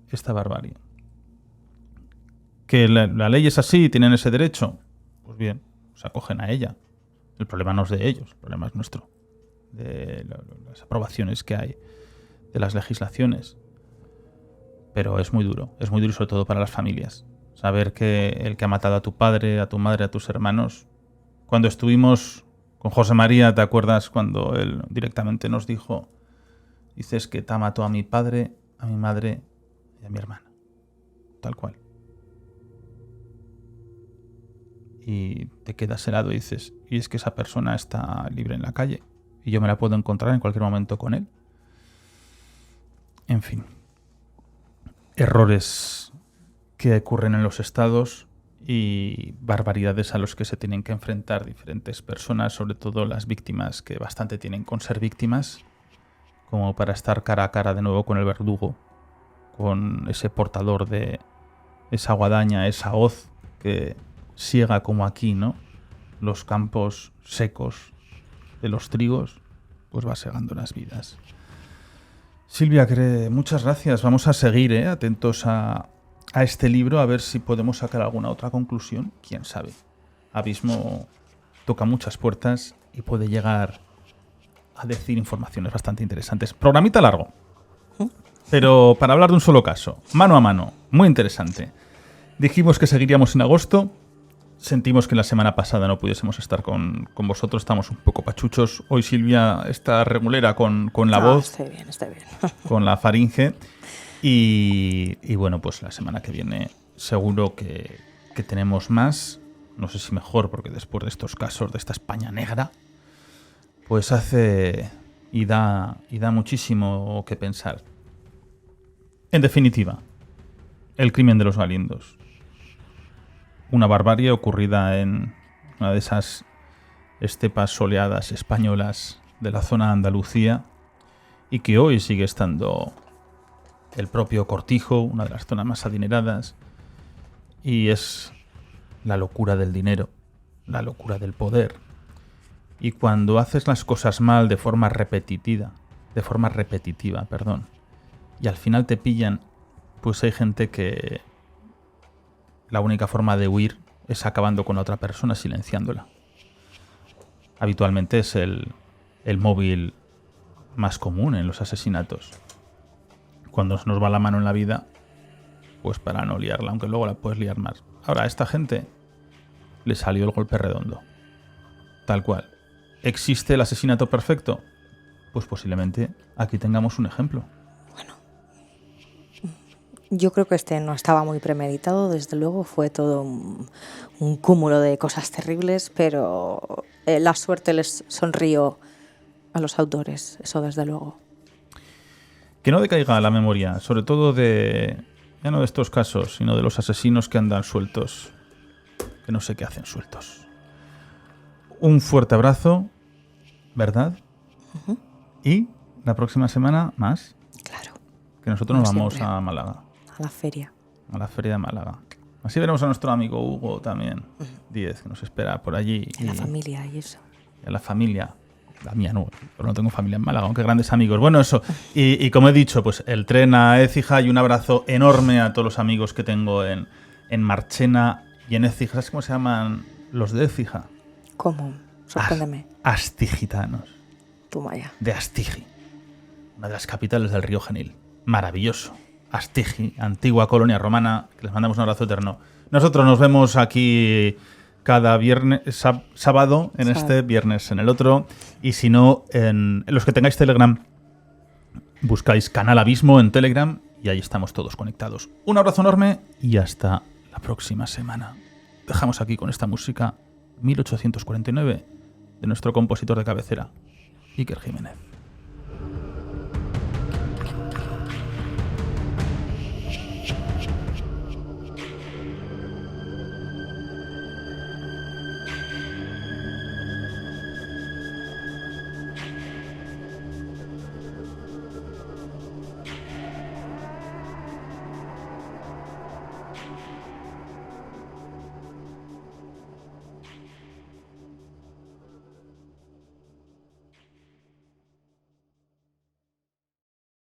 esta barbarie. ¿Que la ley es así y tienen ese derecho? Pues bien, se acogen a ella. El problema no es de ellos, el problema es nuestro. De las aprobaciones que hay, de las legislaciones. Pero es muy duro sobre todo para las familias. Saber que el que ha matado a tu padre, a tu madre, a tus hermanos... Cuando estuvimos con José María, ¿te acuerdas cuando él directamente nos dijo? Dices que te mató a mi padre, a mi madre y a mi hermana. Tal cual. Y te quedas helado y dices, y es que esa persona está libre en la calle y yo me la puedo encontrar en cualquier momento con él. En fin. Errores que ocurren en los estados y barbaridades a los que se tienen que enfrentar diferentes personas, sobre todo las víctimas, que bastante tienen con ser víctimas, como para estar cara a cara de nuevo con el verdugo, con ese portador de esa guadaña, esa hoz que siega como aquí, ¿no? Los campos secos de los trigos, pues va segando las vidas. Silvia, muchas gracias. Vamos a seguir atentos a este libro, a ver si podemos sacar alguna otra conclusión. Quién sabe. Abismo toca muchas puertas y puede llegar a decir informaciones bastante interesantes. Programita largo, pero para hablar de un solo caso, mano a mano, muy interesante. Dijimos que seguiríamos en agosto. Sentimos que la semana pasada no pudiésemos estar con vosotros, estamos un poco pachuchos. Hoy Silvia está regulera con la voz. Estoy bien. Con la faringe. Y bueno, pues la semana que viene seguro que tenemos más. No sé si mejor, porque después de estos casos, de esta España negra, pues hace y da muchísimo que pensar. En definitiva, el crimen de los Galindos. Una barbarie ocurrida en una de esas estepas soleadas españolas de la zona de Andalucía y que hoy sigue estando el propio Cortijo, una de las zonas más adineradas, y es la locura del dinero, la locura del poder. Y cuando haces las cosas mal de forma repetitiva, y al final te pillan, pues hay gente que la única forma de huir es acabando con la otra persona, silenciándola. Habitualmente es el móvil más común en los asesinatos. Cuando se nos va la mano en la vida, pues para no liarla, aunque luego la puedes liar más. Ahora, a esta gente le salió el golpe redondo. Tal cual. ¿Existe el asesinato perfecto? Pues posiblemente aquí tengamos un ejemplo. Bueno, yo creo que este no estaba muy premeditado, desde luego fue todo un cúmulo de cosas terribles, pero la suerte les sonrió a los autores, eso desde luego. Que no decaiga la memoria, sobre todo ya no de estos casos, sino de los asesinos que andan sueltos, que no sé qué hacen sueltos. Un fuerte abrazo, ¿verdad? Uh-huh. Y la próxima semana más. Claro. Que nosotros nos vamos siempre. a Málaga. A la feria. A la feria de Málaga. Así veremos a nuestro amigo Hugo también, Díez, que nos espera por allí. Y la familia y eso. Y a la familia. La mía no, pero no tengo familia en Málaga, aunque grandes amigos. Bueno, eso. Y como he dicho, pues el tren a Écija y un abrazo enorme a todos los amigos que tengo en Marchena y en Écija. ¿Sabes cómo se llaman los de Écija? ¿Cómo? Sorpréndeme. Astigitanos. Toma ya. De Astigi, una de las capitales del río Genil. Maravilloso. Astigi, antigua colonia romana, que les mandamos un abrazo eterno. Nosotros nos vemos aquí cada viernes, sábado en este, viernes en el otro. Y si no, en los que tengáis Telegram, buscáis Canal Abismo en Telegram y ahí estamos todos conectados. Un abrazo enorme y hasta la próxima semana. Dejamos aquí con esta música 1849 de nuestro compositor de cabecera, Iker Jiménez.